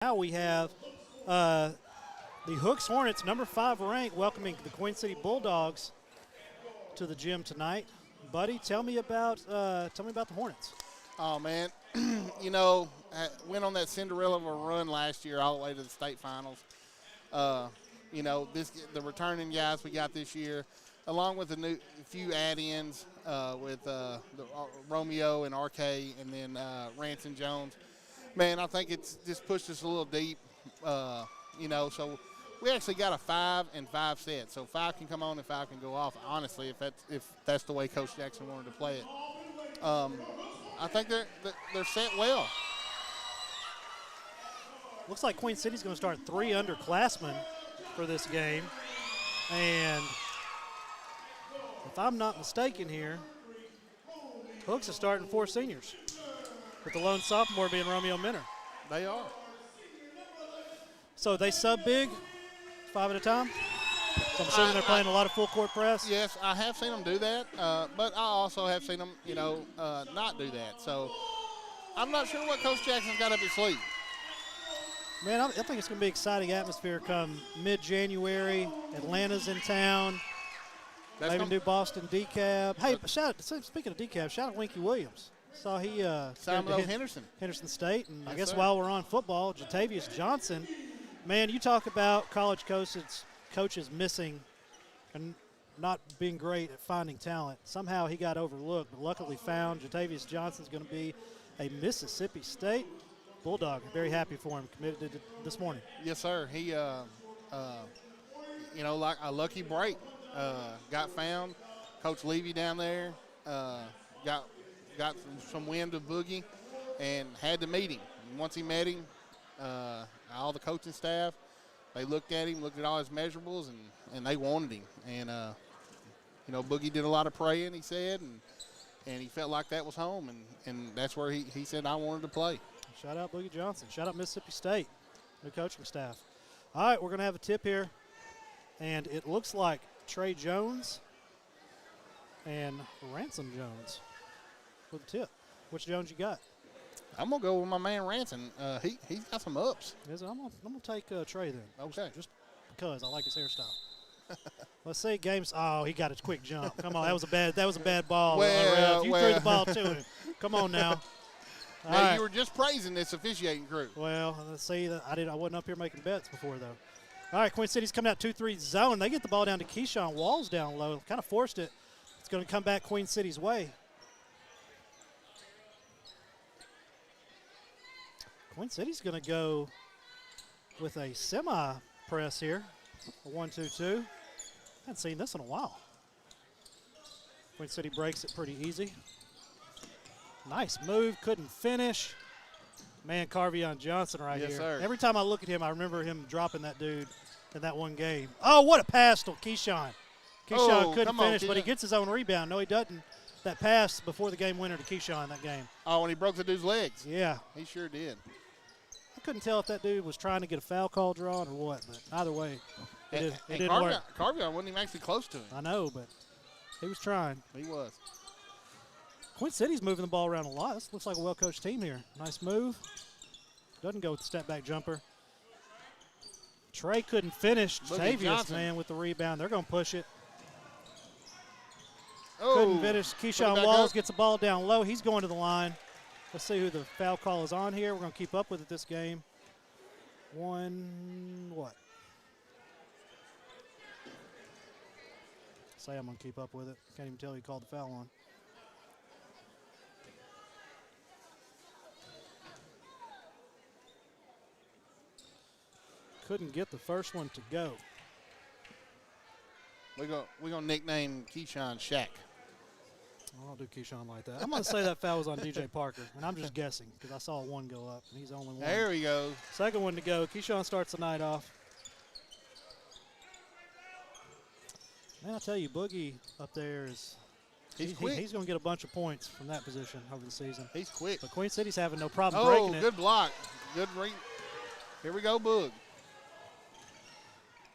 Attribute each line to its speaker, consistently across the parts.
Speaker 1: Now we have the Hooks Hornets, number 5 ranked, welcoming the Queen City Bulldogs to the gym tonight. Buddy, tell me about the Hornets.
Speaker 2: Oh, man, went on that Cinderella of a run last year all the way to the state finals. The returning guys we got this year, along with a few add-ins with Romeo and RK and then Ranson Jones. Man, I think it's just pushed us a little deep, so we actually got a 5 and 5 set. So 5 can come on and 5 can go off, honestly, if that's the way Coach Jackson wanted to play it. I think they're set well.
Speaker 1: Looks like Queen City's going to start 3 underclassmen for this game. And if I'm not mistaken here, Hooks is starting 4 seniors, with the lone sophomore being Romeo Minner.
Speaker 2: They are.
Speaker 1: So they sub big, 5 at a time? So I'm assuming they're playing a lot of full court press?
Speaker 2: Yes, I have seen them do that, but I also have seen them, not do that. So I'm not sure what Coach Jackson's got up his sleeve.
Speaker 1: Man, I think it's going to be an exciting atmosphere come mid-January. Atlanta's in town. Maybe do Boston decab. Hey, speaking of decab, shout out Winky Williams. Saw he
Speaker 2: Simon O. Henderson
Speaker 1: State, and
Speaker 2: yes,
Speaker 1: I guess
Speaker 2: sir.
Speaker 1: While we're on football, Jatavius Johnson. Man, you talk about college coaches missing and not being great at finding talent. Somehow he got overlooked, but luckily found. Jatavius Johnson's going to be a Mississippi State Bulldog. I'm very happy for him. Committed to this morning.
Speaker 2: Yes, sir. He, like a lucky break, got found. Coach Levy down there got some wind of Boogie and had to meet him. And once he met him, all the coaching staff, they looked at him, looked at all his measurables, and they wanted him. And, Boogie did a lot of praying, he said, and he felt like that was home. And that's where he said, I wanted to play.
Speaker 1: Shout out Boogie Johnson. Shout out Mississippi State, new coaching staff. All right, we're going to have a tip here. And it looks like Trey Jones and Ransom Jones with a tip. Which Jones you got?
Speaker 2: I'm going to go with my man Ransom. He's got some ups.
Speaker 1: I'm going to take Trey then.
Speaker 2: Okay.
Speaker 1: Just because I like his hairstyle. Let's see, games. Oh, he got a quick jump. Come on, that was a bad ball.
Speaker 2: Well,
Speaker 1: you threw the ball to him. Come on now.
Speaker 2: Now,
Speaker 1: right.
Speaker 2: You were just praising this officiating crew.
Speaker 1: Well, let's see. I wasn't up here making bets before, though. All right, Queen City's coming out 2-3 zone. They get the ball down to Keyshawn Walls down low. Kind of forced it. It's going to come back Queen City's way. Queen City's going to go with a semi-press here. A 1-2-2. Haven't seen this in a while. Queen City breaks it pretty easy. Nice move, couldn't finish. Man, Carvion Johnson right
Speaker 2: yes,
Speaker 1: here.
Speaker 2: Sir.
Speaker 1: Every time I look at him, I remember him dropping that dude in that one game. Oh, what a pass to Keyshawn. Keyshawn couldn't finish, but he gets his own rebound. No, he doesn't. That pass before the game winner to Keyshawn that game.
Speaker 2: Oh, when he broke the dude's legs.
Speaker 1: Yeah.
Speaker 2: He sure did.
Speaker 1: I couldn't tell if that dude was trying to get a foul call drawn or what, but either way, it didn't work.
Speaker 2: Carvion wasn't even actually close to him.
Speaker 1: I know, but he was trying.
Speaker 2: He was.
Speaker 1: Queen City's moving the ball around a lot. This looks like a well-coached team here. Nice move. Doesn't go with the step-back jumper. Trey couldn't finish. Tavius, man, with the rebound. They're going to push it.
Speaker 2: Oh,
Speaker 1: couldn't finish. Keyshawn Walls gets the ball down low. He's going to the line. Let's see who the foul call is on here. We're going to keep up with it this game. Say I'm going to keep up with it. Can't even tell he called the foul on. Couldn't get the first one to go.
Speaker 2: We're gonna nickname Keyshawn Shaq.
Speaker 1: I don't do Keyshawn like that. I'm going to say that foul was on DJ Parker, and I'm just guessing because I saw one go up, and he's the only one.
Speaker 2: There we go.
Speaker 1: Second one to go. Keyshawn starts the night off. Man, I tell you, Boogie up there
Speaker 2: he's quick.
Speaker 1: He's going to get a bunch of points from that position over the season.
Speaker 2: He's quick.
Speaker 1: But Queen City's having no problem breaking it.
Speaker 2: Oh, good block. Good ring. Here we go, Boog.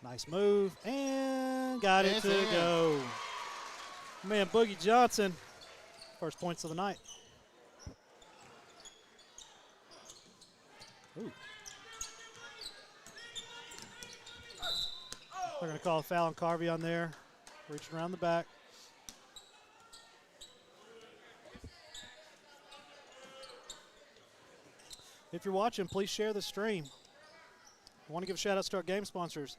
Speaker 1: Nice move, and got it to go. Man, Boogie Johnson, first points of the night. Ooh. They're going to call a foul on Carvey on there. Reaching around the back. If you're watching, please share the stream. I want to give a shout out to our game sponsors.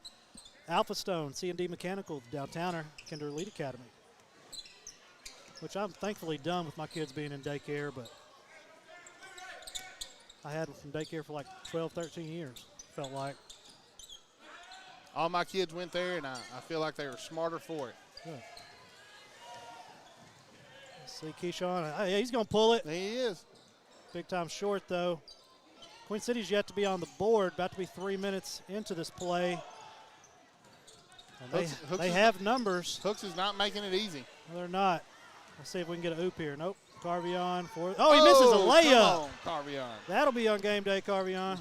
Speaker 1: Alpha Stone, C&D Mechanical, Downtowner, Kinder Elite Academy. Which I'm thankfully done with my kids being in daycare, but I had them from daycare for like 12, 13 years, felt like.
Speaker 2: All my kids went there, and I feel like they were smarter for it.
Speaker 1: Good. Let's see Keyshawn. Hey, he's going to pull it.
Speaker 2: He is.
Speaker 1: Big time short, though. Queen City's yet to be on the board, about to be 3 minutes into this play. And they have numbers.
Speaker 2: Hooks is not making it easy.
Speaker 1: No, they're not. Let's see if we can get an oop here. Nope. Carvion for. Oh, he misses a layup.
Speaker 2: Come on, Carvion.
Speaker 1: That'll be on game day, Carvion.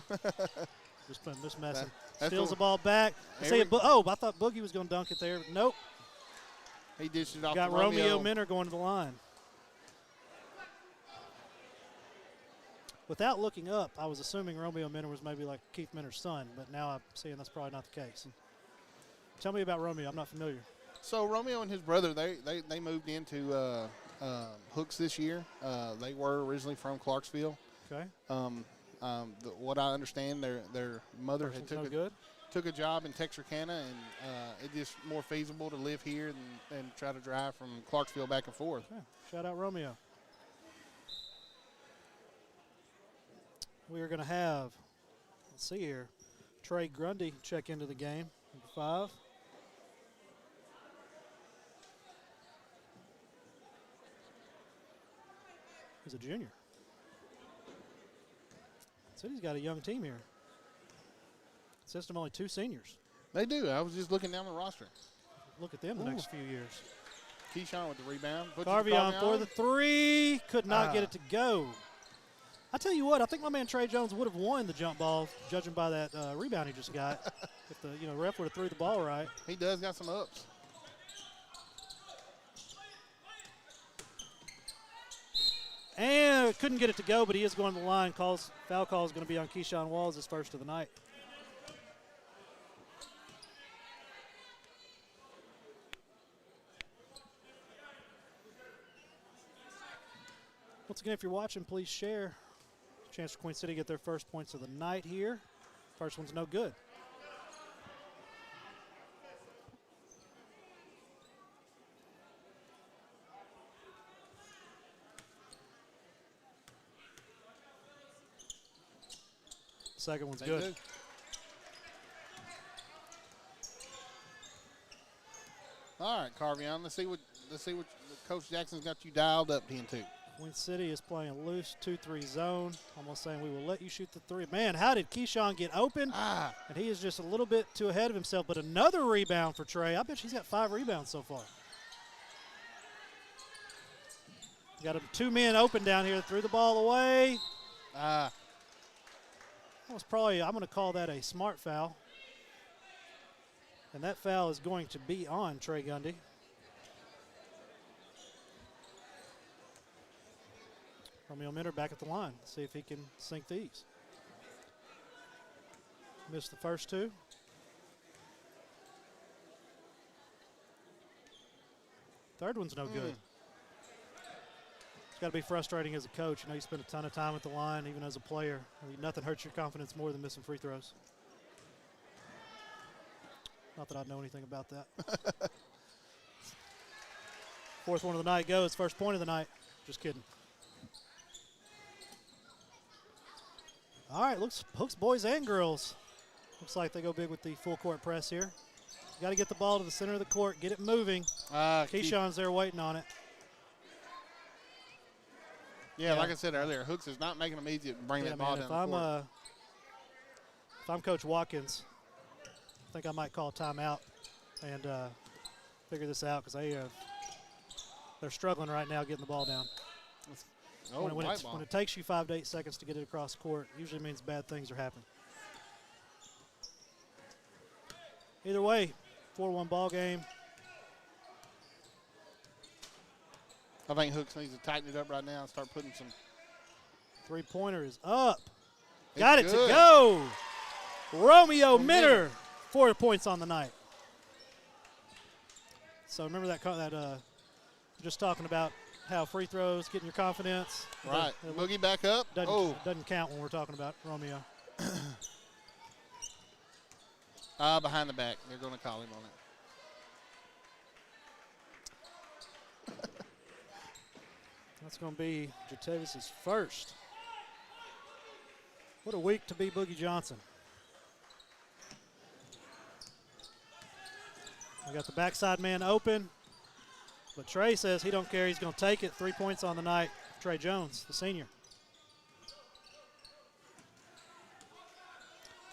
Speaker 1: just messing. Steals the ball back. I thought Boogie was going to dunk it there. But nope.
Speaker 2: He dished it off.
Speaker 1: Got
Speaker 2: to
Speaker 1: Romeo Minner going to the line. Without looking up, I was assuming Romeo Minner was maybe like Keith Minner's son, but now I'm seeing that's probably not the case. Tell me about Romeo. I'm not familiar.
Speaker 2: So Romeo and his brother, they moved into Hooks this year. They were originally from Clarksville.
Speaker 1: Okay.
Speaker 2: What I understand, their mother had took a job in Texarkana, and it just more feasible to live here than try to drive from Clarksville back and forth.
Speaker 1: Okay. Shout out Romeo. We are going to have, let's see here, Trey Grundy check into the game, number 5. He's a junior. City's got a young team here. System only 2 seniors.
Speaker 2: They do. I was just looking down the roster.
Speaker 1: Look at them the next few years.
Speaker 2: Keyshawn with the rebound.
Speaker 1: Carvion for the 3. Could not get it to go. I tell you what, I think my man Trey Jones would have won the jump ball, judging by that rebound he just got. If the ref would have threw the ball right.
Speaker 2: He does got some ups.
Speaker 1: And couldn't get it to go, but he is going to the line. Foul call is going to be on Keyshawn Walls, his first of the night. Once again, if you're watching, please share. Chance for Queen City to get their first points of the night here. First one's no good. Second one's good.
Speaker 2: All right, Carvion. Let's see what Coach Jackson's got you dialed up into.
Speaker 1: Queen City is playing a loose 2-3 zone. Almost saying we will let you shoot the 3. Man, how did Keyshawn get open? And he is just a little bit too ahead of himself. But another rebound for Trey. I bet he's got 5 rebounds so far. Got him 2 men open down here. Threw the ball away. That was probably, I'm going to call that a smart foul. And that foul is going to be on Trey Gundy. Romeo Minner back at the line. See if he can sink these. Missed the first 2. Third one's no good. It's got to be frustrating as a coach. You spend a ton of time at the line, even as a player. Nothing hurts your confidence more than missing free throws. Not that I know anything about that. Fourth one of the night goes. First point of the night. Just kidding. All right, Hooks boys and girls. Looks like they go big with the full court press here. Got to get the ball to the center of the court, get it moving. Keyshawn's there waiting on it.
Speaker 2: Yeah, like I said earlier, Hooks is not making them easy to bring that ball down the court.
Speaker 1: If I'm Coach Watkins, I think I might call a timeout and figure this out because they're struggling right now getting the ball down. When it takes you 5 to 8 seconds to get it across the court, usually means bad things are happening. Either way, 4-1 ball game.
Speaker 2: I think Hooks needs to tighten it up right now and start putting some.
Speaker 1: 3-pointer is up. Got it to go. Romeo Minner, 4 points on the night. So remember that just talking about how free throws getting your confidence.
Speaker 2: Right. Boogie back up.
Speaker 1: Doesn't count when we're talking about Romeo.
Speaker 2: Behind the back. They're going to call him on it.
Speaker 1: That's going to be Jatavius' first. What a week to be Boogie Johnson. I got the backside man open, but Trey says he don't care. He's going to take it. 3 points on the night. Trey Jones, the senior.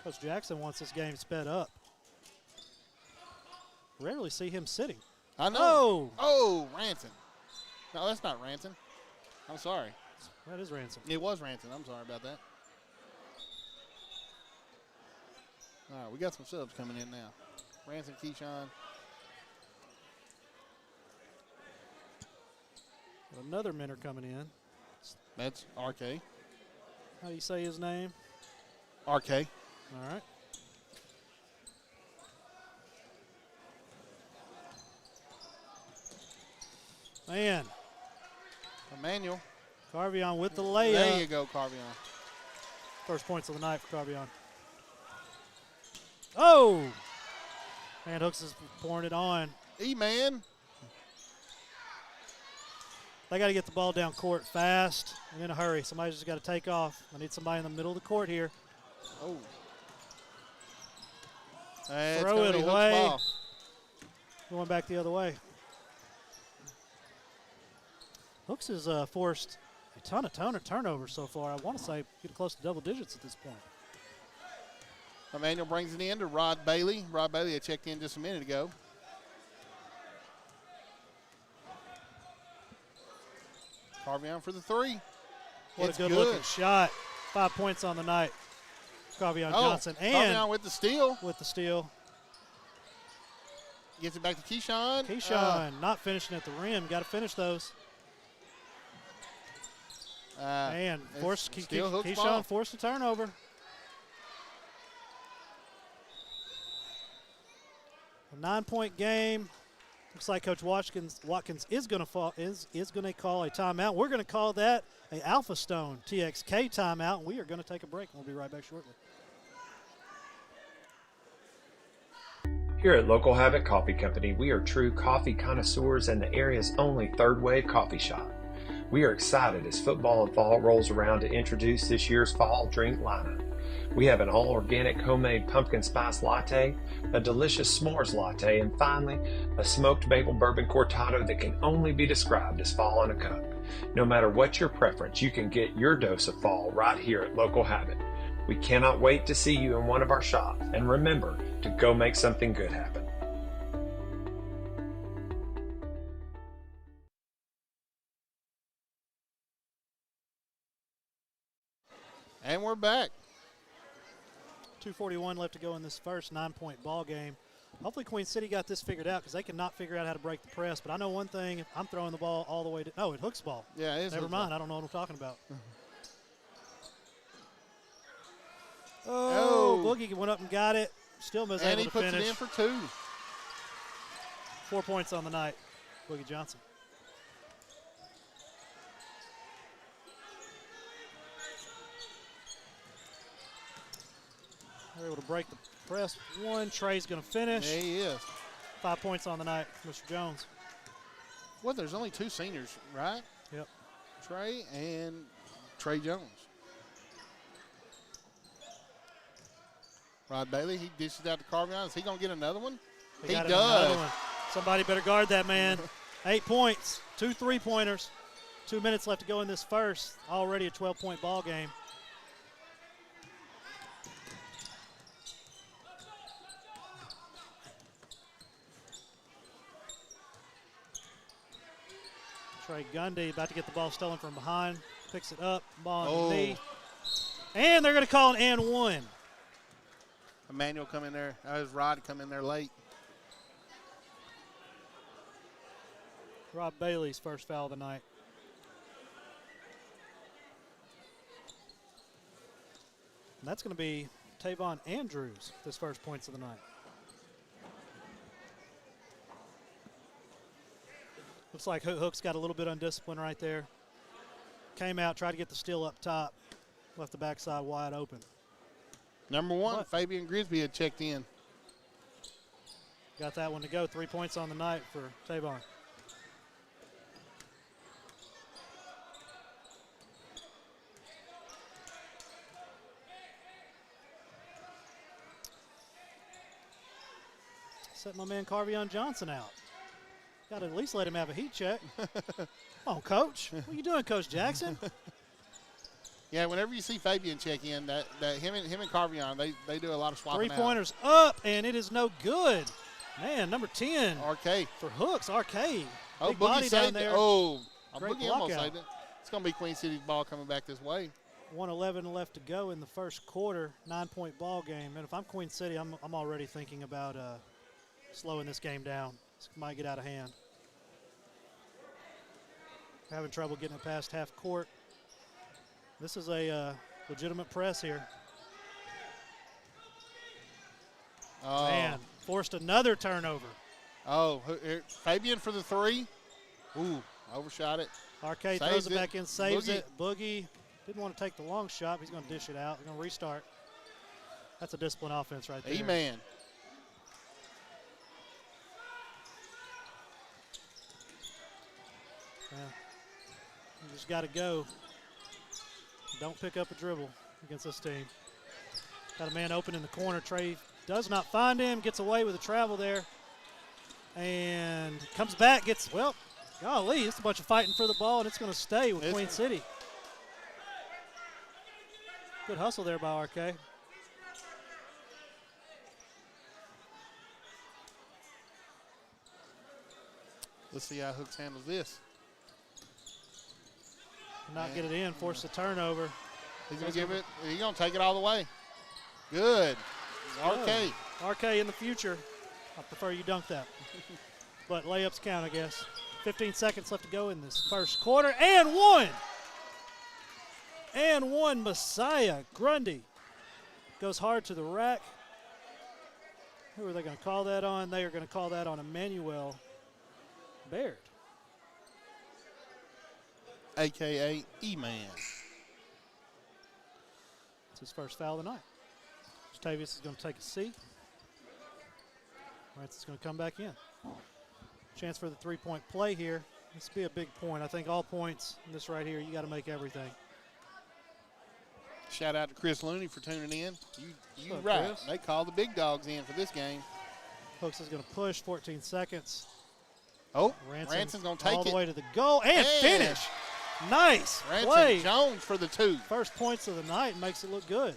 Speaker 1: Coach Jackson wants this game sped up. Rarely see him sitting.
Speaker 2: I know. Oh, Ranson. No, that's not Ranson. I'm sorry.
Speaker 1: That is Ransom.
Speaker 2: It was Ranson. I'm sorry about that. All right, we got some subs coming in now. Ranson, Keyshawn.
Speaker 1: Another Minter coming in.
Speaker 2: That's RK.
Speaker 1: How do you say his name?
Speaker 2: RK.
Speaker 1: All right. Man.
Speaker 2: Emmanuel.
Speaker 1: Carvion with the layup.
Speaker 2: There you go, Carvion.
Speaker 1: First points of the night for Carvion. Oh! Man, Hooks is pouring it on.
Speaker 2: E-man.
Speaker 1: They got to get the ball down court fast and in a hurry. Somebody's just got to take off. I need somebody in the middle of the court here.
Speaker 2: Oh.
Speaker 1: Throw it away. Going back the other way. Hooks has forced a ton of turnovers so far. I want to say getting close to double digits at this point.
Speaker 2: Emmanuel brings it in to Rod Bailey. Rod Bailey had checked in just a minute ago. Carvion for the three.
Speaker 1: What a good-looking shot. 5 points on the night. Carvion Johnson. And
Speaker 2: Carvion with the steal.
Speaker 1: With the steal.
Speaker 2: Gets it back to Keyshawn.
Speaker 1: Keyshawn not finishing at the rim. Got to finish those. And Keyshawn forced a turnover. A 9-point game. Looks like Coach Watkins is going to call a timeout. We're going to call that a Alpha Stone TXK timeout, and we are going to take a break. We'll be right back shortly.
Speaker 3: Here at Local Habit Coffee Company, we are true coffee connoisseurs and the area's only third wave coffee shop. We are excited as football and fall rolls around to introduce this year's fall drink lineup. We have an all-organic homemade pumpkin spice latte, a delicious s'mores latte, and finally, a smoked maple bourbon cortado that can only be described as fall in a cup. No matter what your preference, you can get your dose of fall right here at Local Habit. We cannot wait to see you in one of our shops, and remember to go make something good happen.
Speaker 2: And we're back.
Speaker 1: 2:41 left to go in this first 9-point ball game. Hopefully Queen City got this figured out because they cannot figure out how to break the press. But I know one thing, if I'm throwing the ball all the way to – oh, it hooks ball.
Speaker 2: Yeah, it is.
Speaker 1: Never mind. I don't know what I'm talking about. Boogie went up and got it. Still was able to finish.
Speaker 2: And he puts it in for two.
Speaker 1: 4 points on the night, Boogie Johnson. They're able to break the press. One, Trey's going to finish.
Speaker 2: Yeah, he is.
Speaker 1: 5 points on the night, Mr. Jones.
Speaker 2: Well, there's only two seniors, right?
Speaker 1: Yep.
Speaker 2: Trey and Trey Jones. Rod Bailey, he dishes out to Carvion. Is he going to get another one? He does.
Speaker 1: Another one. Somebody better guard that man. 8 points, 2 3-pointers. 2 minutes left to go in this first. Already a 12-point ball game. Trey Gundy about to get the ball stolen from behind. Picks it up. Ball on the knee. And they're going to call an and one.
Speaker 2: Emmanuel come in there. That was Rod come in there late.
Speaker 1: Rob Bailey's first foul of the night. And that's going to be Tavon Andrews, his first points of the night. Looks like Hooks got a little bit undisciplined right there. Came out, tried to get the steal up top. Left the backside wide open.
Speaker 2: Number one,
Speaker 1: What?
Speaker 2: Fabian Grisby had checked in.
Speaker 1: Got that one to go. 3 points on the night for Tavon. Set my man Carvion Johnson out. Got to at least let him have a heat check. Oh, Coach. What are you doing, Coach Jackson?
Speaker 2: Yeah, whenever you see Fabian check in, that him and Carvion, they do a lot of swapping out.
Speaker 1: 3-pointers up, and it is no good. Man, number 10
Speaker 2: RK.
Speaker 1: for Hooks, Arcade.
Speaker 2: Oh,
Speaker 1: Big
Speaker 2: Boogie
Speaker 1: body down
Speaker 2: saved it.
Speaker 1: there.
Speaker 2: Oh,
Speaker 1: Great
Speaker 2: Boogie almost
Speaker 1: block
Speaker 2: saved it. It's going to be Queen City's ball coming back this way.
Speaker 1: 1:11 left to go in the first quarter. 9-point ball game. And if I'm Queen City, I'm already thinking about slowing this game down. This might get out of hand. Having trouble getting it past half court. This is a legitimate press here.
Speaker 2: Oh.
Speaker 1: Man, forced another turnover.
Speaker 2: Oh, Fabian for the three. Ooh, overshot it.
Speaker 1: Arcade
Speaker 2: Saves
Speaker 1: throws it
Speaker 2: it.
Speaker 1: back in, saves
Speaker 2: Boogie.
Speaker 1: it. Boogie didn't want to take the long shot. He's going to dish it out. They're going to restart. That's a disciplined offense right there.
Speaker 2: E-man.
Speaker 1: Yeah. You just got to go. Don't pick up a dribble against this team. Got a man open in the corner. Trey does not find him. Gets away with a travel there. And comes back. Gets, well, golly, it's a bunch of fighting for the ball, and it's going to stay with Queen City. Good hustle there by RK.
Speaker 2: Let's see how Hooks handles this.
Speaker 1: Not get it in, force the turnover.
Speaker 2: He's going to give it. He's going to take it all the way. Good. RK.
Speaker 1: RK in the future. I prefer you dunk that. But layups count, I guess. 15 seconds left to go in this first quarter. And one. And one, Messiah Grundy. Goes hard to the rack. Who are they going to call that on? They are going to call that on Emmanuel Baird.
Speaker 2: A.K.A. E-Man.
Speaker 1: It's his first foul of the night. Tavius is going to take a seat. Ranson's going to come back in. Chance for the three-point play here. This will be a big point. I think all points in this right here, you got to make everything.
Speaker 2: Shout out to Chris Looney for tuning in. You
Speaker 1: up,
Speaker 2: right.
Speaker 1: Chris?
Speaker 2: They called the big dogs in for this game.
Speaker 1: Hooks is going to push, 14 seconds.
Speaker 2: Oh, Ranson's going to take
Speaker 1: all
Speaker 2: it.
Speaker 1: the way to the goal and finish. Nice
Speaker 2: Ranson
Speaker 1: play.
Speaker 2: Jones for the two.
Speaker 1: First points of the night makes it look good.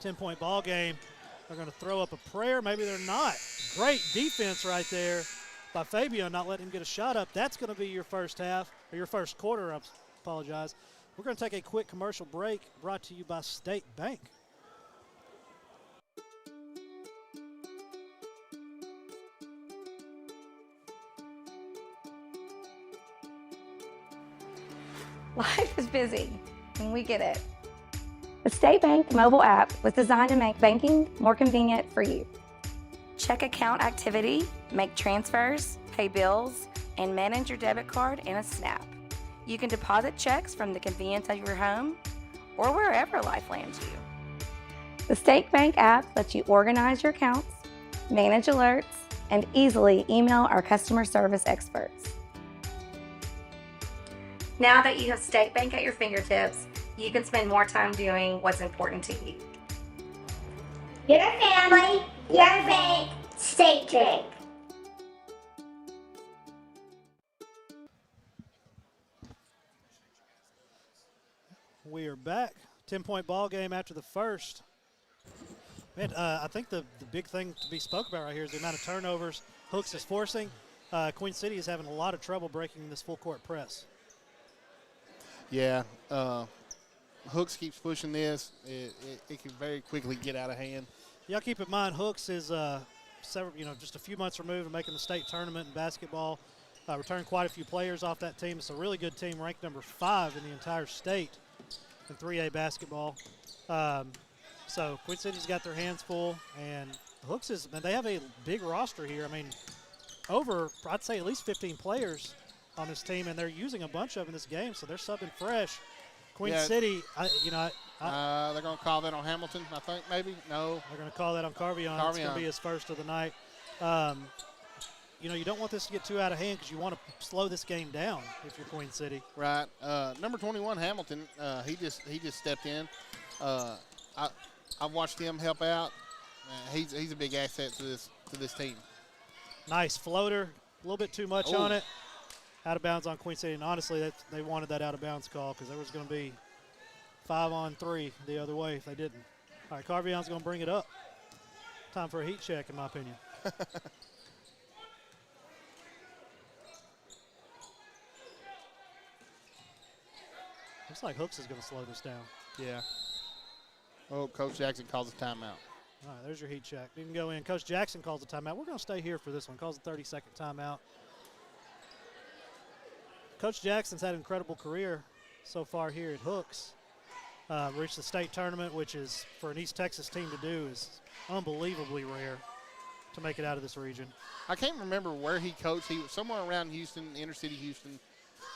Speaker 1: 10-point ball game. They're going to throw up a prayer. Maybe they're not. Great defense right there by Fabian, not letting him get a shot up. That's going to be your first half, or your first quarter, I apologize. We're going to take a quick commercial break brought to you by State Bank.
Speaker 4: Life is busy, and we get it. The State Bank mobile app was designed to make banking more convenient for you. Check account activity, make transfers, pay bills, and manage your debit card in a snap. You can deposit checks from the convenience of your home or wherever life lands you. The State Bank app lets you organize your accounts, manage alerts, and easily email our customer service experts. Now that you have State Bank at your fingertips, you can spend more time doing what's important to you.
Speaker 5: Your family, your bank, State Bank.
Speaker 1: We are back. 10-point ball game after the first. Man, I think the big thing to be spoke about right here is the amount of turnovers Hooks is forcing. Queen City is having a lot of trouble breaking this full-court press.
Speaker 2: Yeah, Hooks keeps pushing this. It can very quickly get out of hand.
Speaker 1: Y'all keep in mind, Hooks is just a few months removed from making the state tournament in basketball. Returned quite a few players off that team. It's a really good team, ranked number 5 in the entire state in 3A basketball. So Queen City's got their hands full, and Hooks they have a big roster here. I mean, I'd say at least 15 players on this team, and they're using a bunch of them in this game, so they're subbing fresh. Queen
Speaker 2: Yeah.
Speaker 1: City,
Speaker 2: They're going to call that on Hamilton, I think, maybe? No.
Speaker 1: they're going to call that on Carvion. It's going to be his first of the night. You don't want this to get too out of hand because you want to slow this game down if you're Queen City.
Speaker 2: Right. Number 21, Hamilton, he just stepped in. I've watched him help out. He's a big asset to this team.
Speaker 1: Nice floater, a little bit too much on it. Out of bounds on Queen City, and honestly, they wanted that out of bounds call because there was going to be 5-on-3 the other way if they didn't. All right, Carvion's going to bring it up. Time for a heat check, in my opinion. Looks like Hooks is going to slow this down.
Speaker 2: Yeah. Oh, Coach Jackson calls a timeout.
Speaker 1: All right, there's your heat check. You can go in. Coach Jackson calls a timeout. We're going to stay here for this one. Calls a 30-second timeout. Coach Jackson's had an incredible career so far here at Hooks. Reached the state tournament, which is, for an East Texas team to do, is unbelievably rare to make it out of this region.
Speaker 2: I can't remember where he coached. He was somewhere around Houston, inner city Houston.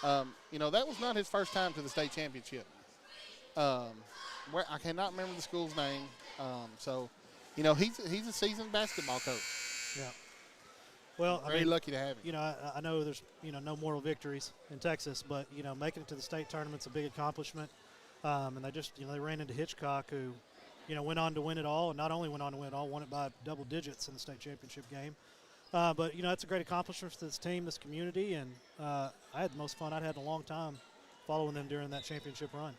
Speaker 2: That was not his first time to the state championship. Where I cannot remember the school's name. He's a seasoned basketball coach.
Speaker 1: Yeah. Well,
Speaker 2: Very lucky to have him.
Speaker 1: I know there's, no moral victories in Texas, but, making it to the state tournament's a big accomplishment. And they just, they ran into Hitchcock, who, went on to win it all, and not only went on to win it all, won it by double digits in the state championship game. But, it's a great accomplishment for this team, this community, and I had the most fun I'd had in a long time following them during that championship run.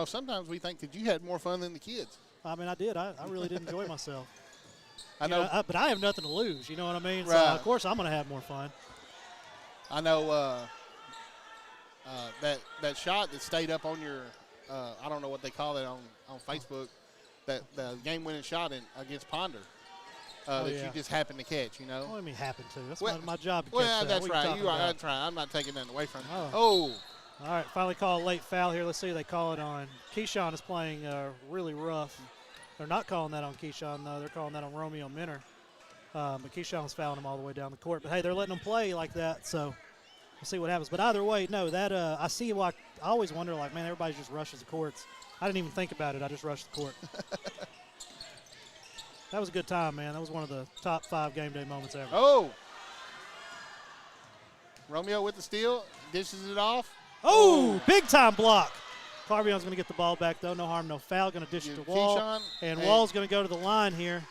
Speaker 2: Sometimes we think that you had more fun than the kids.
Speaker 1: I mean, I did. I really did enjoy myself.
Speaker 2: I know.
Speaker 1: But I have nothing to lose, you know what I mean?
Speaker 2: Right.
Speaker 1: So, of course, I'm going to have more fun.
Speaker 2: I know that shot that stayed up on your, I don't know what they call it on Facebook, that the game-winning shot against Ponder you just happened to catch,
Speaker 1: What do you mean happened to? That's my job to catch
Speaker 2: well,
Speaker 1: that.
Speaker 2: that's
Speaker 1: What
Speaker 2: right.
Speaker 1: you are
Speaker 2: That's right. I'm not taking that away from you.
Speaker 1: Oh. All right, finally call a late foul here. Let's see, they call it on. Keyshawn is playing really rough. They're not calling that on Keyshawn, though. They're calling that on Romeo Minner. But Keyshawn's fouling him all the way down the court. But, hey, they're letting them play like that, so we'll see what happens. But either way, no, that I see why. I always wonder, man, everybody just rushes the courts. I didn't even think about it. I just rushed the court. That was a good time, man. That was one of the top 5 game day moments ever.
Speaker 2: Oh. Romeo with the steal, dishes it off.
Speaker 1: Oh, big-time block. Carvion's going to get the ball back, though. No harm, no foul. Going to dish it to Wall.
Speaker 2: Keyshawn,
Speaker 1: and Wall's going to go to the line here.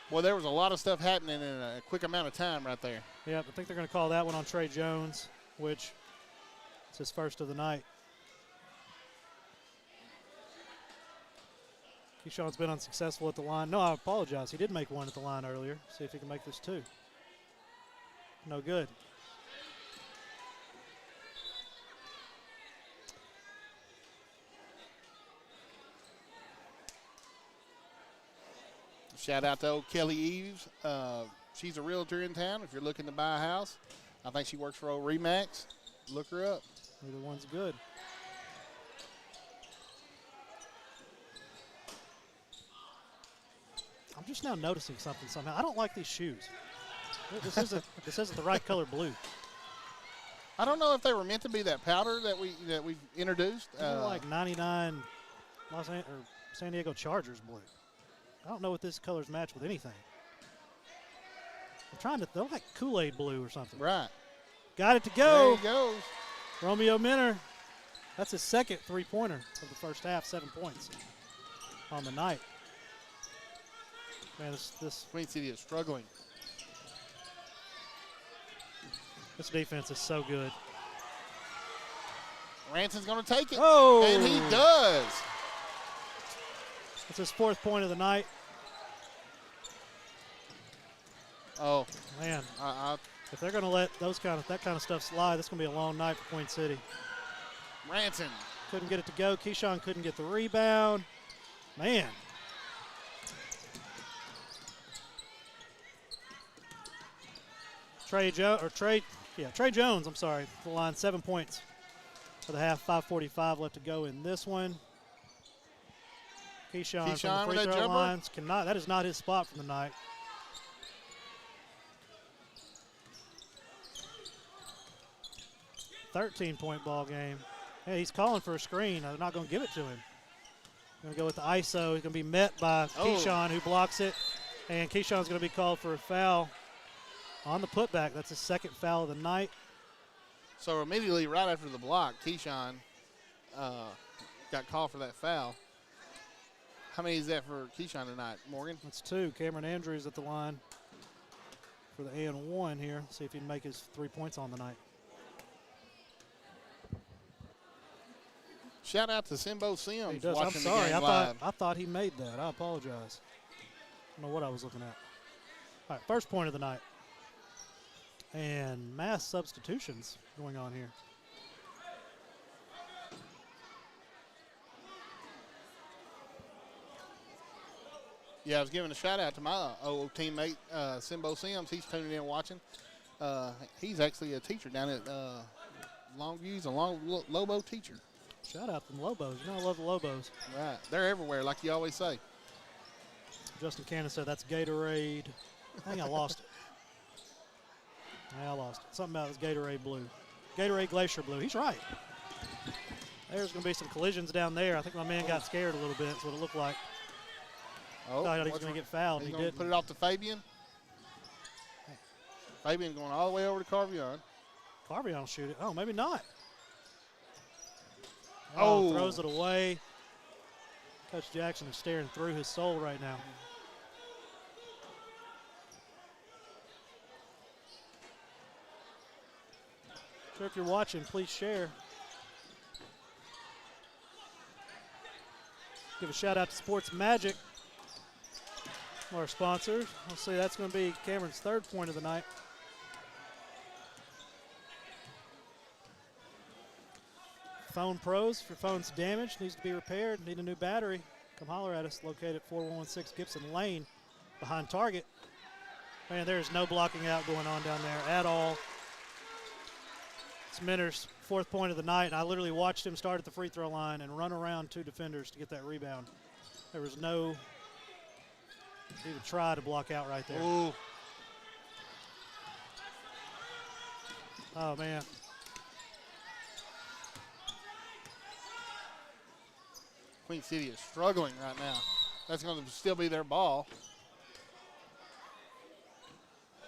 Speaker 2: Well, there was a lot of stuff happening in a quick amount of time right there.
Speaker 1: Yeah, I think they're going to call that one on Trey Jones, which is his first of the night. Keyshawn's been unsuccessful at the line. No, I apologize. He did make one at the line earlier. See if he can make this 2. No good.
Speaker 2: Shout out to old Kelly Eves. She's a realtor in town. If you're looking to buy a house, I think she works for old Remax. Look her up.
Speaker 1: Either one's good. I'm just now noticing something somehow. I don't like these shoes. This isn't the right color blue.
Speaker 2: I don't know if they were meant to be that powder that we introduced.
Speaker 1: They're like 99 San Diego Chargers blue. I don't know what this colors match with anything. They're like Kool-Aid blue or something.
Speaker 2: Right.
Speaker 1: Got it to go.
Speaker 2: There he goes.
Speaker 1: Romeo Minner. That's his second three-pointer of the first half, 7 points on the night. Man, this
Speaker 2: Queen City is struggling.
Speaker 1: This defense is so good.
Speaker 2: Ranson's going to take it.
Speaker 1: Oh!
Speaker 2: And he does.
Speaker 1: That's his 4th point of the night.
Speaker 2: Oh.
Speaker 1: Man, if they're going to let that kind of stuff slide, this is going to be a long night for Queen City.
Speaker 2: Ranson.
Speaker 1: Couldn't get it to go. Keyshawn couldn't get the rebound. Man. Trey Jones, I'm sorry, the line, 7 points for the half, 5:45 left to go in this one. Keyshawn from the free throw lines that is not his spot for the night. 13-point ball game. Hey, he's calling for a screen. They're not going to give it to him. Going to go with the ISO. He's going to be met by Keyshawn, who blocks it. And Keyshawn's going to be called for a foul on the putback. That's his second foul of the night.
Speaker 2: So immediately right after the block, Keyshawn got called for that foul. How many is that for Keyshawn tonight, Morgan?
Speaker 1: That's 2. Cameron Andrews at the line for the and-1 here. See if he can make his 3 points on the night.
Speaker 2: Shout out to Simbo Sims.
Speaker 1: He does.
Speaker 2: Watching
Speaker 1: I'm sorry.
Speaker 2: the game live.
Speaker 1: I thought he made that. I apologize. I don't know what I was looking at. All right, first point of the night. And mass substitutions going on here.
Speaker 2: Yeah, I was giving a shout out to my old teammate, Simbo Sims. He's tuning in watching. He's actually a teacher down at Longview. He's a Lobo teacher.
Speaker 1: Shout out to the Lobos. You know I love the Lobos.
Speaker 2: Right. They're everywhere, like you always say.
Speaker 1: Justin Cannon said that's Gatorade. I think I lost it. Yeah, I lost it. Something about this Gatorade blue. Gatorade Glacier blue. He's right. There's going to be some collisions down there. I think my man got scared a little bit. That's what it looked like.
Speaker 2: Oh,
Speaker 1: Thought he was going to get fouled.
Speaker 2: He's
Speaker 1: He
Speaker 2: going to
Speaker 1: didn't.
Speaker 2: put it off to Fabian. Fabian going all the way over to Carvion.
Speaker 1: Carvey will shoot it. Oh, maybe not.
Speaker 2: Oh.
Speaker 1: Throws it away. Coach Jackson is staring through his soul right now. Sure, if you're watching, please share. Give a shout out to Sports Magic, our sponsors. We'll see, that's going to be Cameron's 3rd point of the night. Phone Pros, if your phone's damaged, needs to be repaired, need a new battery, come holler at us, located at 4116 Gibson Lane behind Target. Man, there's no blocking out going on down there at all. It's Minter's 4th point of the night, and I literally watched him start at the free throw line and run around 2 defenders to get that rebound. There was no even try to block out right there.
Speaker 2: Ooh.
Speaker 1: Oh, man.
Speaker 2: Queen City is struggling right now. That's going to still be their ball.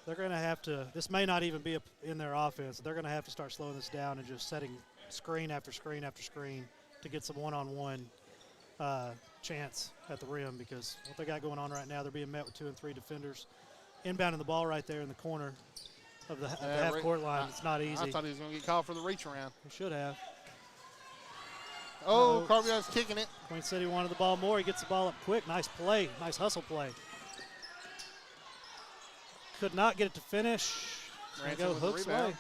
Speaker 1: They're going to have to, this may not even be in their offense. They're going to have to start slowing this down and just setting screen after screen after screen to get some one-on-one chance at the rim, because what they got going on right now, they're being met with 2 and 3 defenders. Inbounding the ball right there in the corner of the half-court line. It's not easy.
Speaker 2: I thought he was going to get called for the reach around.
Speaker 1: He should have.
Speaker 2: Oh, Carvion's kicking it.
Speaker 1: Queen City wanted the ball more. He gets the ball up quick. Nice play. Nice hustle play. Could not get it to finish. And go hooks away.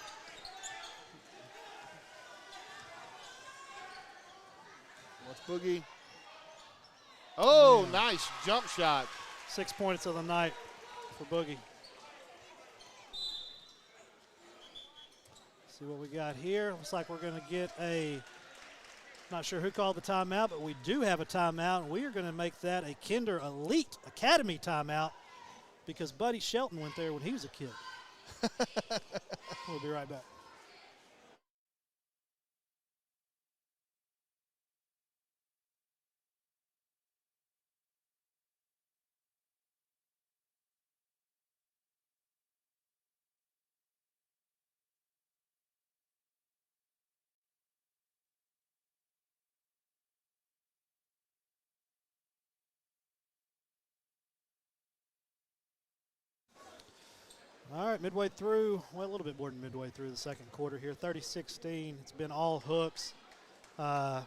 Speaker 2: What's Boogie? Oh, nice jump shot.
Speaker 1: 6 points of the night for Boogie. See what we got here. Looks like we're going to get a, not sure who called the timeout, but we do have a timeout, and we are going to make that a Kinder Elite Academy timeout because Buddy Shelton went there when he was a kid. We'll be right back. All right, midway through, well, a little bit more than midway through the second quarter here, 30-16. It's been all hooks. I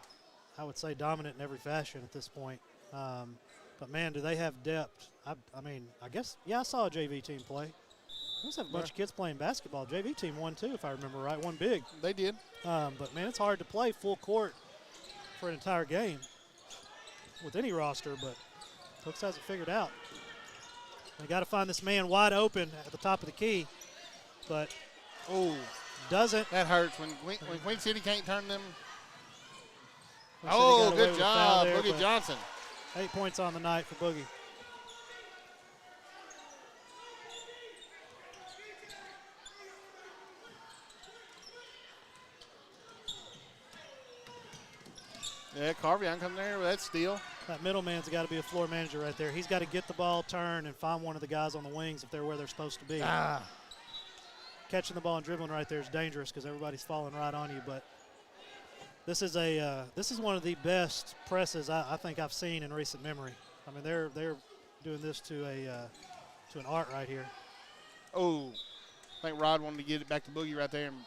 Speaker 1: would say dominant in every fashion at this point. But, man, do they have depth. I mean, I guess, yeah, I saw a JV team play. We just have a bunch of kids playing basketball. JV team won, too, if I remember right, won big.
Speaker 2: They did.
Speaker 1: But, man, it's hard to play full court for an entire game with any roster, but Hooks has it figured out. They got to find this man wide open at the top of the key, but doesn't.
Speaker 2: That hurts when Queen City can't turn them.
Speaker 1: Queen City got away
Speaker 2: Good
Speaker 1: with a foul
Speaker 2: job,
Speaker 1: there,
Speaker 2: Boogie Johnson.
Speaker 1: 8 points on the night for Boogie.
Speaker 2: Yeah, Carvion come there with that steal.
Speaker 1: That middleman's got to be a floor manager right there. He's got to get the ball, turn, and find one of the guys on the wings if they're where they're supposed to be. Catching the ball and dribbling right there is dangerous because everybody's falling right on you. But this is one of the best presses I think I've seen in recent memory. I mean, they're doing this to an art right here.
Speaker 2: Oh, I think Rod wanted to get it back to Boogie right there, and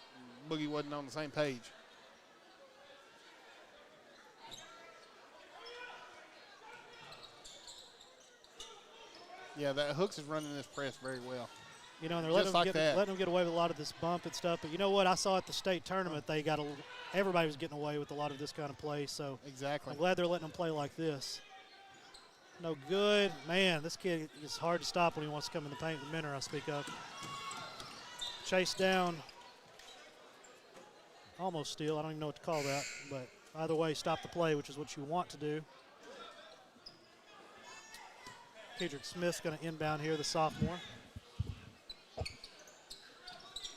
Speaker 2: Boogie wasn't on the same page. Yeah, that Hooks is running this press very well.
Speaker 1: You know, and they're
Speaker 2: Just
Speaker 1: letting
Speaker 2: like
Speaker 1: them get away with a lot of this bump and stuff. But you know what? I saw at the state tournament everybody was getting away with a lot of this kind of play. So
Speaker 2: Exactly.
Speaker 1: I'm glad they're letting them play like this. No good. Man, this kid is hard to stop when he wants to come in the paint. The Minner, I speak of. Chase down. Almost steal. I don't even know what to call that. But either way, stop the play, which is what you want to do. Kedrick Smith's going to inbound here, the sophomore.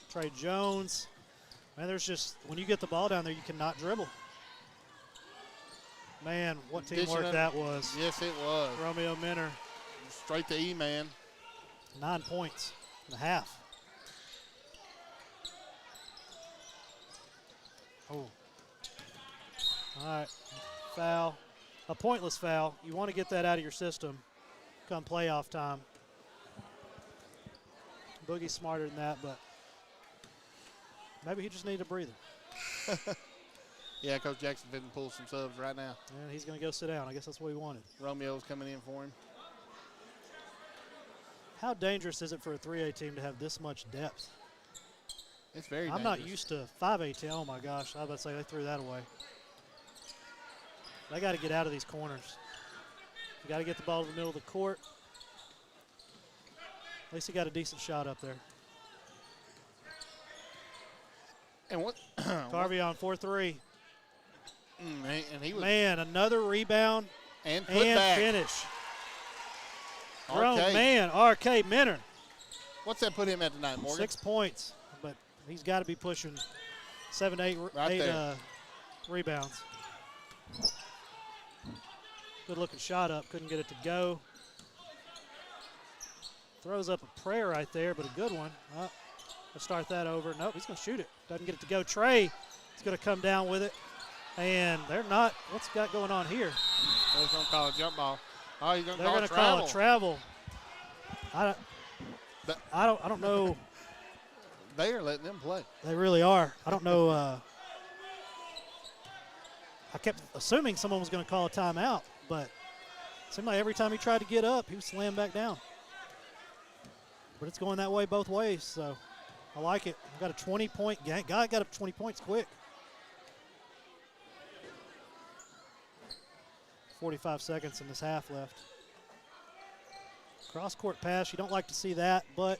Speaker 1: Trey Jones. Man, there's just, when you get the ball down there, you cannot dribble. Man, what teamwork that was.
Speaker 2: Yes, it was.
Speaker 1: Romeo Minner.
Speaker 2: Straight to E, man.
Speaker 1: 9 points and a half. Oh. All right. Foul. A pointless foul. You want to get that out of your system come playoff time. Boogie's smarter than that, but maybe he just needed a breather.
Speaker 2: Yeah, Coach Jackson didn't pull some subs right now.
Speaker 1: And he's going to go sit down. I guess that's what he wanted.
Speaker 2: Romeo's coming in for him.
Speaker 1: How dangerous is it for a 3A team to have this much depth?
Speaker 2: It's very
Speaker 1: I'm
Speaker 2: dangerous.
Speaker 1: not used to 5A team. Oh, my gosh. I was about to say they threw that away. They got to get out of these corners. You got to get the ball to the middle of the court. At least he got a decent shot up there.
Speaker 2: And what?
Speaker 1: Carvey on 4-3.
Speaker 2: And he was.
Speaker 1: Man, another rebound
Speaker 2: And put
Speaker 1: and
Speaker 2: back.
Speaker 1: finish.
Speaker 2: RK.
Speaker 1: Man, RK Minner.
Speaker 2: What's that put him at tonight, Morgan?
Speaker 1: 6 points, but he's got to be pushing 7 to 8
Speaker 2: Right there.
Speaker 1: rebounds. Good looking shot up, couldn't get it to go. Throws up a prayer right there, but a good one. Let's start that over. Nope, he's going to shoot it. Doesn't get it to go. Trey is going to come down with it. And they're not. What's got going on here?
Speaker 2: They're going to call a jump ball. Oh, he's going to
Speaker 1: They're
Speaker 2: call
Speaker 1: going
Speaker 2: a
Speaker 1: to
Speaker 2: travel.
Speaker 1: call a travel. I don't know.
Speaker 2: They are letting them play.
Speaker 1: They really are. I don't know. I kept assuming someone was going to call a timeout, but it seemed like every time he tried to get up, he was slammed back down. But it's going that way both ways, so I like it. We've got a 20-point game. Guy got up 20 points quick. 45 seconds in this half left. Cross-court pass, you don't like to see that, but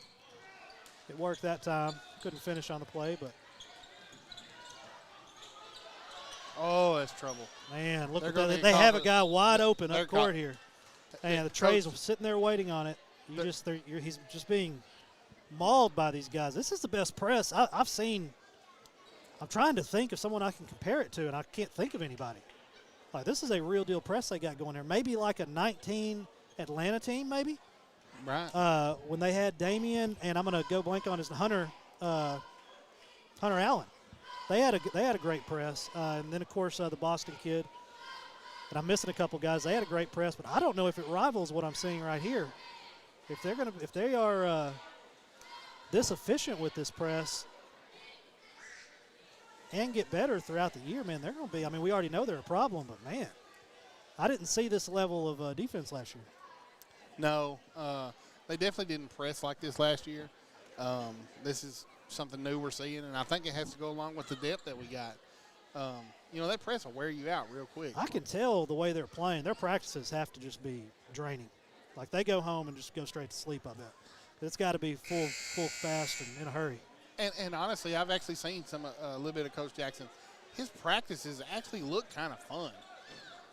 Speaker 1: it worked that time. Couldn't finish on the play, but.
Speaker 2: Oh, that's trouble.
Speaker 1: Man, look
Speaker 2: They're
Speaker 1: at
Speaker 2: gonna
Speaker 1: that.
Speaker 2: get
Speaker 1: They
Speaker 2: caught
Speaker 1: have a
Speaker 2: with-
Speaker 1: guy wide open
Speaker 2: they're
Speaker 1: up court
Speaker 2: caught-
Speaker 1: here. And the
Speaker 2: Coach-
Speaker 1: Trey's sitting there waiting on it. He's just being mauled by these guys. This is the best press I've seen. I'm trying to think of someone I can compare it to, and I can't think of anybody. Like, this is a real deal press they got going there. Maybe like a 19 Atlanta team, maybe.
Speaker 2: Right.
Speaker 1: When they had Damian, and I'm going to go blank on his Hunter Allen. They had a great press, and then of course the Boston kid. And I'm missing a couple guys. They had a great press, but I don't know if it rivals what I'm seeing right here. If they are this efficient with this press and get better throughout the year, man, they're going to be. I mean, we already know they're a problem, but man, I didn't see this level of defense last year.
Speaker 2: No, they definitely didn't press like this last year. This is something new we're seeing, and I think it has to go along with the depth that we got. That press will wear you out real quick.
Speaker 1: I can tell the way they're playing. Their practices have to just be draining. Like, they go home and just go straight to sleep, I bet. It's got to be full fast and in a hurry.
Speaker 2: And honestly, I've actually seen a little bit of Coach Jackson. His practices actually look kind of fun.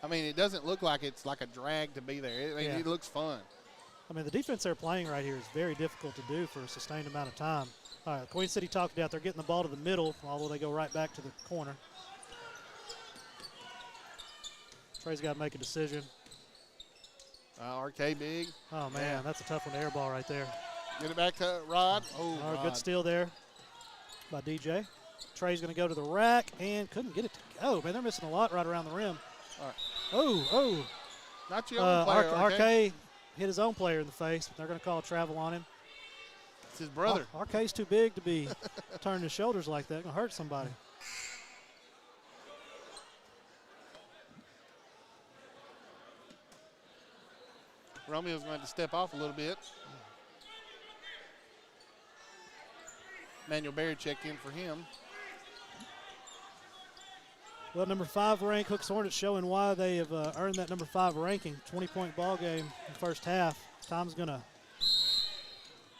Speaker 2: I mean, it doesn't look like it's like a drag to be there. It looks fun.
Speaker 1: I mean, the defense they're playing right here is very difficult to do for a sustained amount of time. All right, Queen City talked about they're getting the ball to the middle, although they go right back to the corner. Trey's got to make a decision.
Speaker 2: RK big.
Speaker 1: Oh, man, that's a tough one to air ball right there.
Speaker 2: Get it back to Rod. Oh, Rod.
Speaker 1: Good steal there by DJ. Trey's going to go to the rack and couldn't get it to go. Man, they're missing a lot right around the rim.
Speaker 2: All right.
Speaker 1: Oh.
Speaker 2: Not your own player,
Speaker 1: RK hit his own player in the face, but they're going to call travel on him.
Speaker 2: It's his brother.
Speaker 1: RK's too big to be turning his shoulders like that. Going to hurt somebody.
Speaker 2: Romeo's going to step off a little bit. Manuel Berry checked in for him.
Speaker 1: Well, number 5 ranked Hooks Hornets showing why they have earned that number 5 ranking. 20-point ball game in the first half. Tom's going to,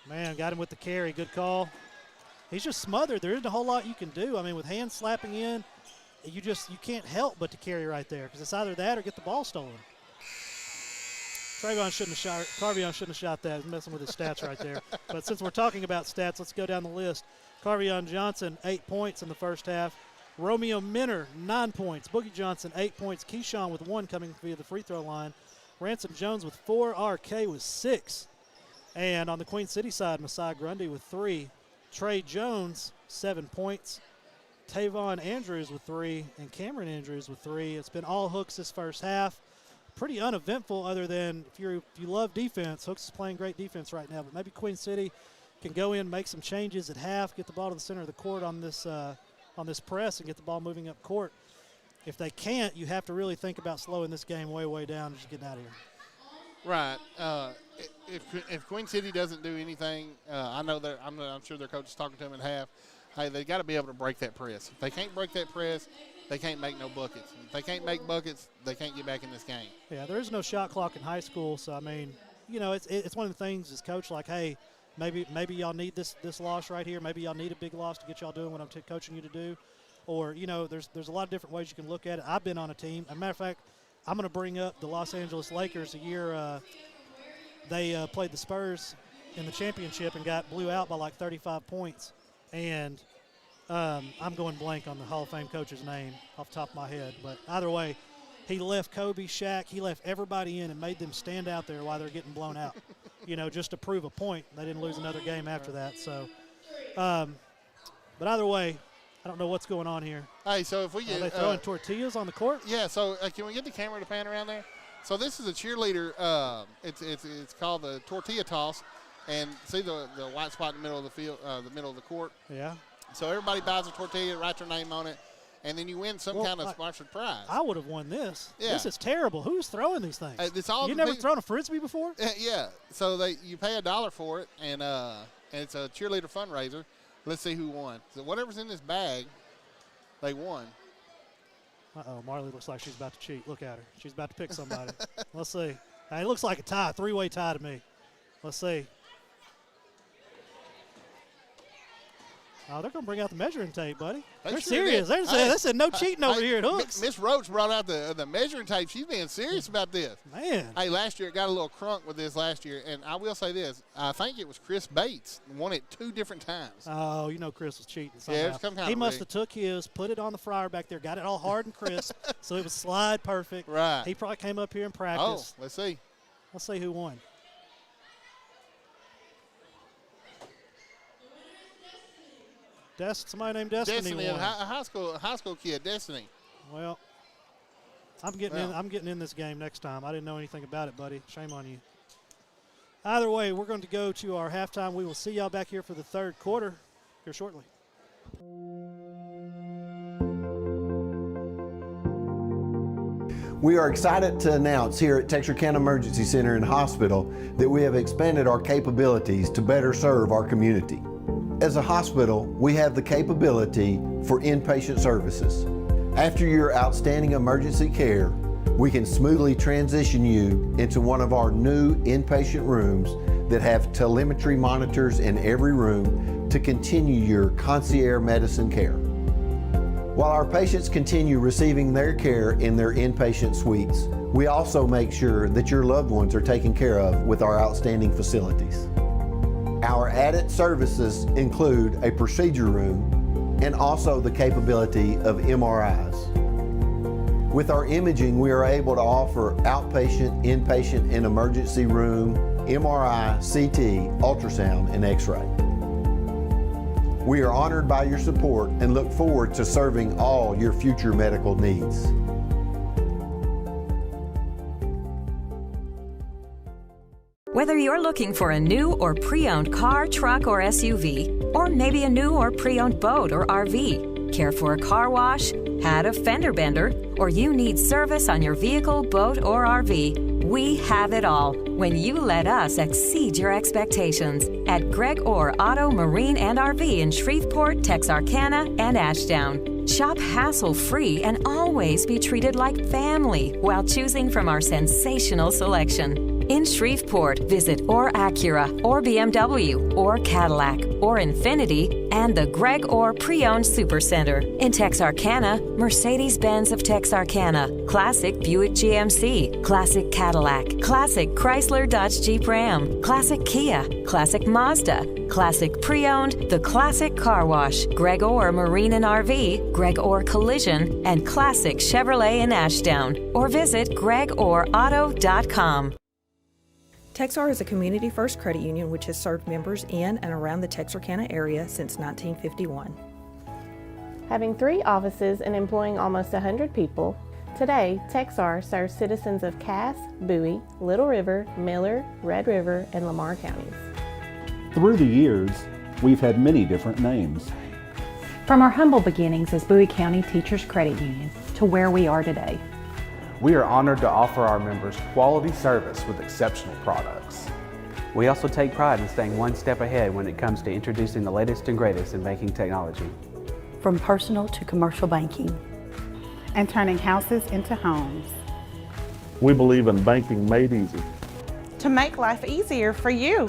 Speaker 1: man, got him with the carry. Good call. He's just smothered. There isn't a whole lot you can do. I mean, with hands slapping in, you can't help but to carry right there because it's either that or get the ball stolen. Carvion shouldn't have shot that. He's messing with his stats right there. But since we're talking about stats, let's go down the list. Carvion Johnson, 8 points in the first half. Romeo Minner, 9 points. Boogie Johnson, 8 points. Keyshawn with 1 coming via the free throw line. Ransom Jones with 4. RK with 6. And on the Queen City side, Masai Grundy with 3. Trey Jones, 7 points. Tavon Andrews with 3. And Cameron Andrews with 3. It's been all Hooks this first half. Pretty uneventful other than if you love defense. Hooks is playing great defense right now. But maybe Queen City can go in, make some changes at half, get the ball to the center of the court on this press and get the ball moving up court. If they can't, you have to really think about slowing this game way down and just getting out of here.
Speaker 2: Right. If Queen City doesn't do anything, I know that I'm sure their coach is talking to them at half. Hey, they got to be able to break that press. If they can't break that press, they can't make no buckets. If they can't make buckets, they can't get back in this game.
Speaker 1: Yeah, there is no shot clock in high school, so I mean, it's one of the things as coach, like, hey, maybe y'all need this loss right here. Maybe y'all need a big loss to get y'all doing what I'm coaching you to do. Or, there's a lot of different ways you can look at it. I've been on a team. As a matter of fact, I'm going to bring up the Los Angeles Lakers. A year they played the Spurs in the championship and blew out by like 35 points. And I'm going blank on the Hall of Fame coach's name off the top of my head. But either way, he left Kobe, Shaq, he left everybody in and made them stand out there while they're getting blown out, just to prove a point. They didn't lose another game after that. So, but either way, I don't know what's going on here.
Speaker 2: Hey, so if we get –
Speaker 1: are they throwing tortillas on the court?
Speaker 2: Yeah, so can we get the camera to pan around there? So this is a cheerleader. It's called the tortilla toss. And see the white spot in the middle of the field, the middle of the court?
Speaker 1: Yeah.
Speaker 2: So everybody buys a tortilla, writes their name on it, and then you win some kind of sponsored prize.
Speaker 1: I would have won this.
Speaker 2: Yeah.
Speaker 1: This is terrible. Who's throwing these things? You never thrown a Frisbee before?
Speaker 2: Yeah. So you pay $1 for it, and it's a cheerleader fundraiser. Let's see who won. So whatever's in this bag, they won.
Speaker 1: Uh-oh, Marley looks like she's about to cheat. Look at her. She's about to pick somebody. Let's see. Hey, it looks like a tie, 3-way tie to me. Let's see. Oh, they're going to bring out the measuring tape, buddy. They're serious. They said no cheating over here at Hooks.
Speaker 2: Miss Roach brought out the measuring tape. She's being serious about this.
Speaker 1: Man.
Speaker 2: Hey, last year it got a little crunk with this last year, and I will say this. I think it was Chris Bates won it 2 different times.
Speaker 1: Oh, Chris was cheating somehow.
Speaker 2: Yeah, it was some kind
Speaker 1: he
Speaker 2: of
Speaker 1: must have took his, put it on the fryer back there, got it all hard and crisp, so it would slide perfect.
Speaker 2: Right.
Speaker 1: He probably came up here and practiced.
Speaker 2: Oh, let's see.
Speaker 1: Let's see who won. Somebody named Destiny won.
Speaker 2: A high school kid, Destiny.
Speaker 1: Well, I'm getting in this game next time. I didn't know anything about it, buddy. Shame on you. Either way, we're going to go to our halftime. We will see y'all back here for the third quarter here shortly.
Speaker 6: We are excited to announce here at Texarkana Emergency Center and Hospital that we have expanded our capabilities to better serve our community. As a hospital, we have the capability for inpatient services. After your outstanding emergency care, we can smoothly transition you into one of our new inpatient rooms that have telemetry monitors in every room to continue your concierge medicine care. While our patients continue receiving their care in their inpatient suites, we also make sure that your loved ones are taken care of with our outstanding facilities. Our added services include a procedure room and also the capability of MRIs. With our imaging, we are able to offer outpatient, inpatient, and emergency room, MRI, CT, ultrasound, and X-ray. We are honored by your support and look forward to serving all your future medical needs.
Speaker 7: Whether you're looking for a new or pre-owned car, truck, or SUV, or maybe a new or pre-owned boat or RV, care for a car wash, had a fender bender, or you need service on your vehicle, boat, or RV, we have it all when you let us exceed your expectations at Greg Orr Auto, Marine, and RV in Shreveport, Texarkana, and Ashdown. Shop hassle-free and always be treated like family while choosing from our sensational selection. In Shreveport, visit Orr Acura, or BMW, or Cadillac, or Infiniti, and the Greg Orr Pre-Owned Supercenter. In Texarkana, Mercedes-Benz of Texarkana, Classic Buick GMC, Classic Cadillac, Classic Chrysler Dodge Jeep Ram, Classic Kia, Classic Mazda, Classic Pre-Owned, The Classic Car Wash, Greg Orr Marine and RV, Greg Orr Collision, and Classic Chevrolet in Ashdown. Or visit gregorrauto.com.
Speaker 8: Texar is a community-first credit union which has served members in and around the Texarkana area since 1951.
Speaker 9: Having 3 offices and employing almost 100 people, today Texar serves citizens of Cass, Bowie, Little River, Miller, Red River, and Lamar counties.
Speaker 10: Through the years, we've had many different names.
Speaker 11: From our humble beginnings as Bowie County Teachers Credit Union to where we are today.
Speaker 12: We are honored to offer our members quality service with exceptional products.
Speaker 13: We also take pride in staying one step ahead when it comes to introducing the latest and greatest in banking technology.
Speaker 14: From personal to commercial banking.
Speaker 15: And turning houses into homes.
Speaker 10: We believe in banking made easy.
Speaker 15: To make life easier for you.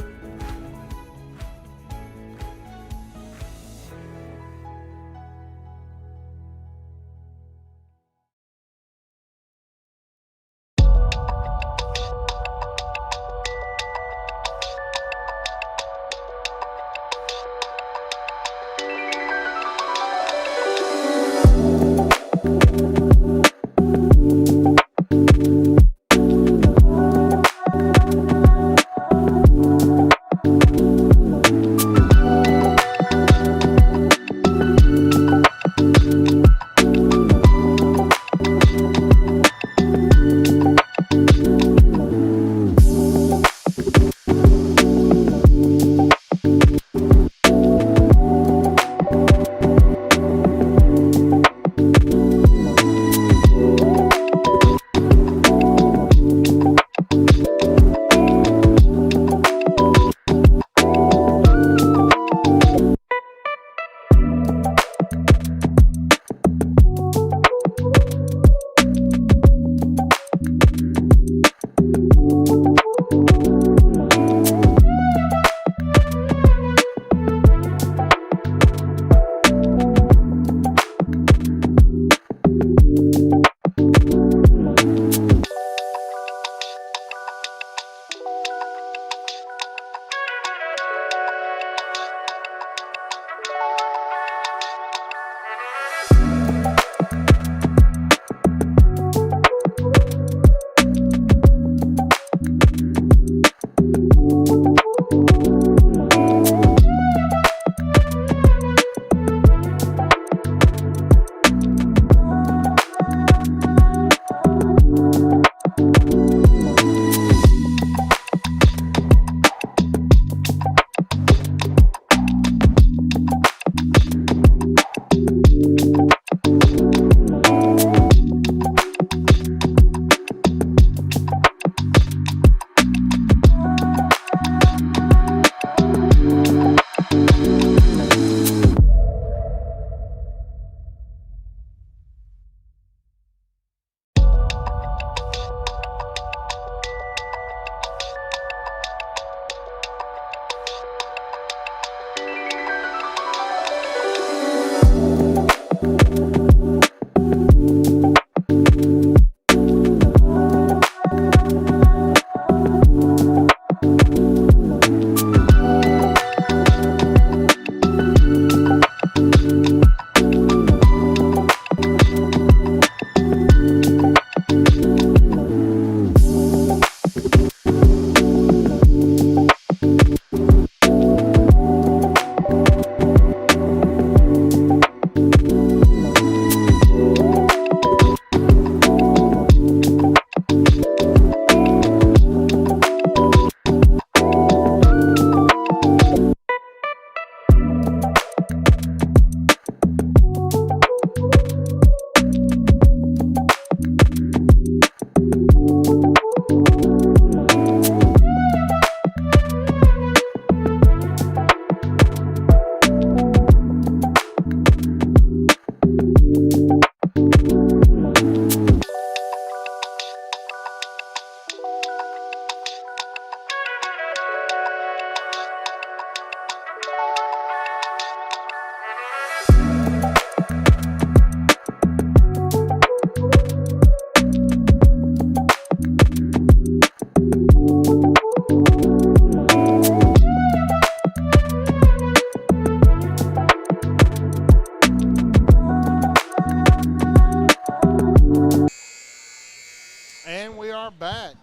Speaker 2: are back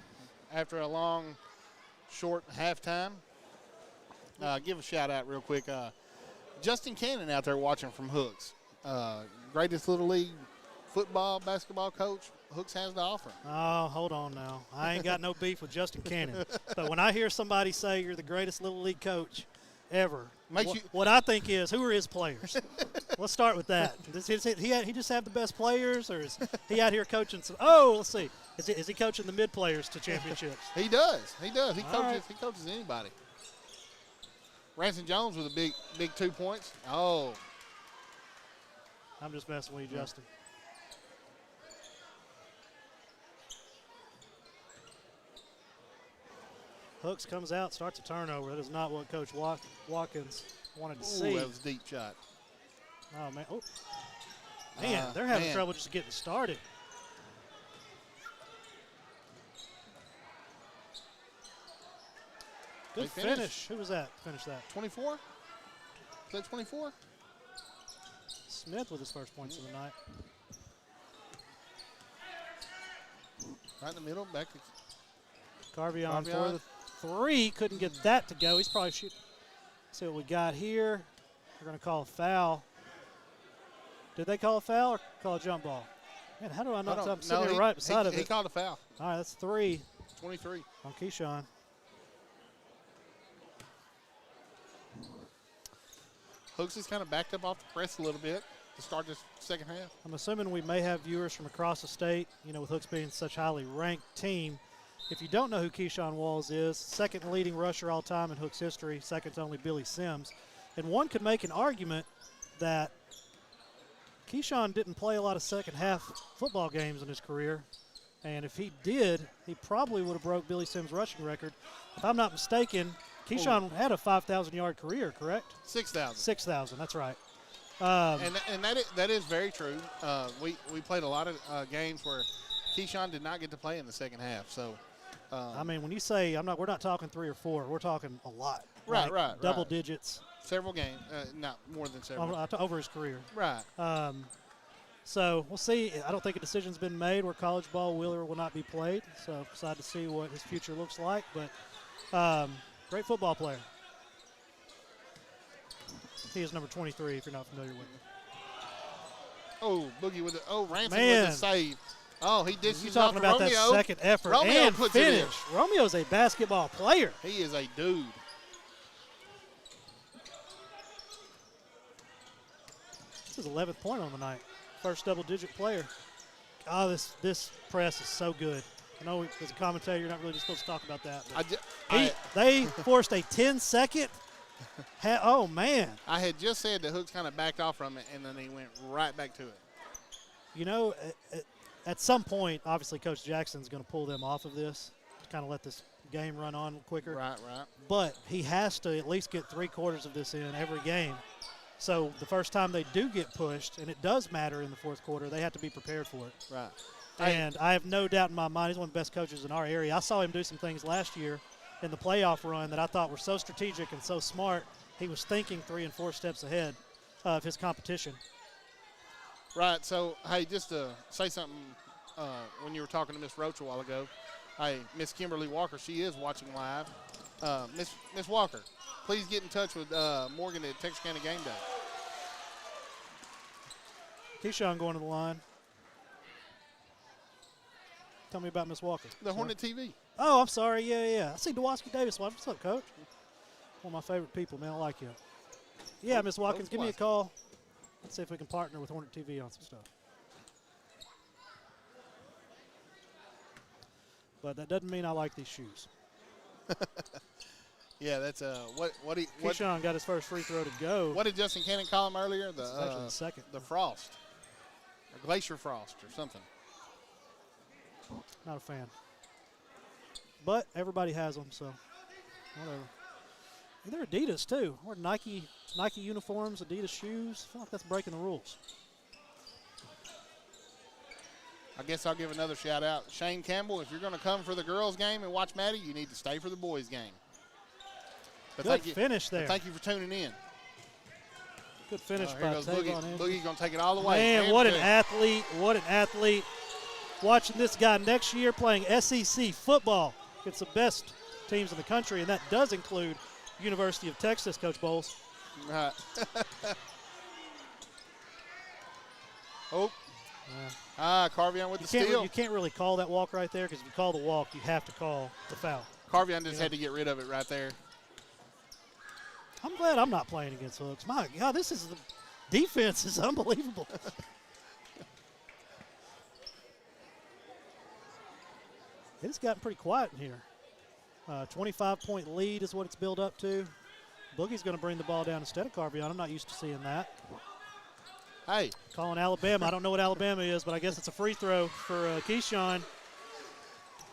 Speaker 2: after a long, short halftime. Give a shout out real quick. Justin Cannon out there watching from Hooks. Greatest Little League football, basketball coach Hooks has to offer.
Speaker 1: Oh, hold on now. I ain't got no beef with Justin Cannon. But when I hear somebody say you're the greatest Little League coach ever, what I think is, who are his players? Let's start with that. Does he just have the best players, or is he out here coaching some? Oh, let's see. Is he coaching the mid players to championships?
Speaker 2: He does. He coaches.
Speaker 1: Right.
Speaker 2: He coaches anybody. Ranson Jones with a big 2 points. Oh,
Speaker 1: I'm just messing with you, Justin. Hooks comes out, starts a turnover. That is not what Coach Watkins wanted to see.
Speaker 2: That was a deep shot.
Speaker 1: Oh, man. Oh. Man, they're having trouble just getting started. Good finish. Who was that? Finish that.
Speaker 2: 24? Is that 24?
Speaker 1: Smith with his first points of the night.
Speaker 2: Right in the middle, back to
Speaker 1: Carvion for the three. Couldn't get that to go. He's probably shooting. See what we got here. We're going to call a foul. Did they call a foul or call a jump ball? Man, how do I not? I'm sitting here right beside of it.
Speaker 2: He called a foul.
Speaker 1: All right, that's 3.
Speaker 2: 23.
Speaker 1: On Keyshawn.
Speaker 2: Hooks is kind of backed up off the press a little bit to start this second half.
Speaker 1: I'm assuming we may have viewers from across the state, with Hooks being such a highly ranked team. If you don't know who Keyshawn Walls is, second leading rusher all time in Hooks history, second to only Billy Sims. And one could make an argument that Keyshawn didn't play a lot of second half football games in his career. And if he did, he probably would have broke Billy Sims' rushing record. If I'm not mistaken, Keyshawn had a 5,000-yard career, correct?
Speaker 2: 6,000.
Speaker 1: 6,000, that's right.
Speaker 2: And that is very true. We played a lot of games where Keyshawn did not get to play in the second half. So,
Speaker 1: I mean, when you say we're not talking 3 or 4, we're talking a lot.
Speaker 2: Right,
Speaker 1: double digits.
Speaker 2: Several games, not more than several.
Speaker 1: Over his career.
Speaker 2: Right.
Speaker 1: So we'll see. I don't think a decision's been made where college ball will or will not be played. So excited to see what his future looks like. But great football player. He is number 23 if you're not familiar with him.
Speaker 2: Oh, Boogie with it. Oh, Ransom with the save. Oh, he dishes
Speaker 1: You're talking about
Speaker 2: Romeo.
Speaker 1: That second effort
Speaker 2: Romeo
Speaker 1: and
Speaker 2: puts
Speaker 1: finish.
Speaker 2: It in.
Speaker 1: Romeo's a basketball player.
Speaker 2: He is a dude.
Speaker 1: This is 11th point on the night. First double-digit player. Oh, this press is so good. I know as a commentator, you're not really just supposed to talk about that. They forced a 10-second. Oh, man.
Speaker 2: I had just said the Hooks kind of backed off from it, and then he went right back to it.
Speaker 1: At some point, obviously, Coach Jackson's going to pull them off of this to kind of let this game run on quicker.
Speaker 2: Right.
Speaker 1: But he has to at least get 3/4 of this in every game. So the first time they do get pushed, and it does matter in the fourth quarter, they have to be prepared for it.
Speaker 2: Right.
Speaker 1: And I have no doubt in my mind, he's one of the best coaches in our area. I saw him do some things last year in the playoff run that I thought were so strategic and so smart. He was thinking 3 and 4 steps ahead of his competition.
Speaker 2: Right. So, hey, just to say something, when you were talking to Miss Roach a while ago, hey, Miss Kimberly Walker, she is watching live. Miss Walker, please get in touch with Morgan at Texarkana Gameday.
Speaker 1: Keyshawn going to the line. Tell me about Miss Walker.
Speaker 2: The Hornet TV.
Speaker 1: Oh, I'm sorry. Yeah. I see Dewosky Davis. What's up, Coach? One of my favorite people, man. I like you. Yeah, Miss Watkins, give me a call. Let's see if we can partner with Hornet TV on some stuff. But that doesn't mean I like these shoes.
Speaker 2: Yeah, that's
Speaker 1: Keyshawn got his first free throw to go.
Speaker 2: What did Justin Cannon call him earlier?
Speaker 1: Actually the second.
Speaker 2: The frost. Or glacier frost or something.
Speaker 1: Not a fan. But everybody has them, so whatever. They're Adidas, too. We're Nike uniforms, Adidas shoes. I feel like that's breaking the rules.
Speaker 2: I guess I'll give another shout out. Shane Campbell, if you're going to come for the girls' game and watch Maddie, you need to stay for the boys' game. But
Speaker 1: good finish there.
Speaker 2: Thank you for tuning in.
Speaker 1: Good finish
Speaker 2: Here
Speaker 1: by
Speaker 2: goes
Speaker 1: Tavon.
Speaker 2: Boogie's going to take it all the way.
Speaker 1: Man, what an athlete. What an athlete. watching this guy next year playing SEC football. It's the best teams in the country, and that does include University of Texas, Coach Bowles.
Speaker 2: Right. Oh. Carvion with the steal.
Speaker 1: You can't really call that walk right there, because if you call the walk, you have to call the foul.
Speaker 2: Carvion just had to get rid of it right there.
Speaker 1: I'm glad I'm not playing against Hooks. My God, the defense is unbelievable. It's gotten pretty quiet in here. 25-point lead is what it's built up to. Boogie's going to bring the ball down instead of Carvion. I'm not used to seeing that.
Speaker 2: Hey.
Speaker 1: Calling Alabama. I don't know what Alabama is, but I guess it's a free throw for Keyshawn.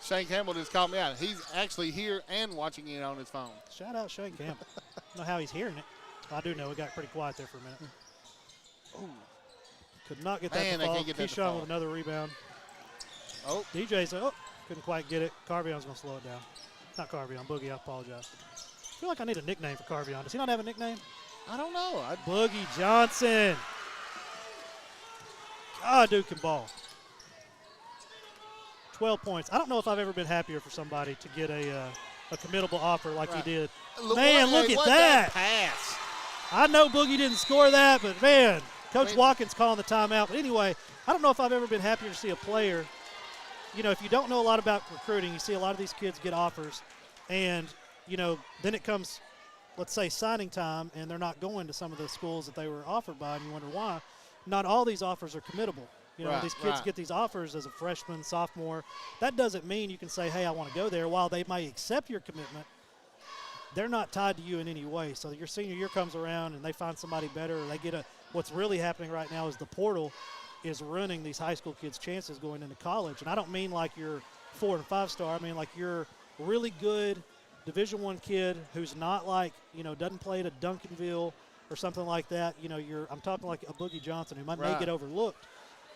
Speaker 2: Shane Campbell just called me out. He's actually here and watching it on his phone.
Speaker 1: Shout out Shane Campbell. I don't know how he's hearing it. I do know it got pretty quiet there for a minute.
Speaker 2: Ooh.
Speaker 1: Could not get that to fall. Keyshawn with another rebound.
Speaker 2: Oh.
Speaker 1: DJ's, couldn't quite get it. Carvion's going to slow it down. Not Carvion, Boogie, I apologize. I feel like I need a nickname for Carvion. Does he not have a nickname?
Speaker 2: I don't know.
Speaker 1: Boogie Johnson. God, dude can ball. 12 points. I don't know if I've ever been happier for somebody to get a committable offer like he did. Man, look at that.
Speaker 2: Pass.
Speaker 1: I know Boogie didn't score that, but, man, Coach Watkins calling the timeout. But anyway, I don't know if I've ever been happier to see a player. You know, if you don't know a lot about recruiting, you see a lot of these kids get offers, and, you know, then it comes, let's say, signing time, and they're not going to some of the schools that they were offered by, and you wonder why. Not all these offers are committable. You know, these kids get these offers as a freshman, sophomore. That doesn't mean you can say, hey, I want to go there. While they might accept your commitment, they're not tied to you in any way. So your senior year comes around and they find somebody better, or they get what's really happening right now is the portal is ruining these high school kids' chances going into college. And I don't mean like you're 4 and 5 star. I mean like you're really good Division I kid who's not like, you know, doesn't play at a Duncanville or something like that. You know, I'm talking like a Boogie Johnson who may get overlooked.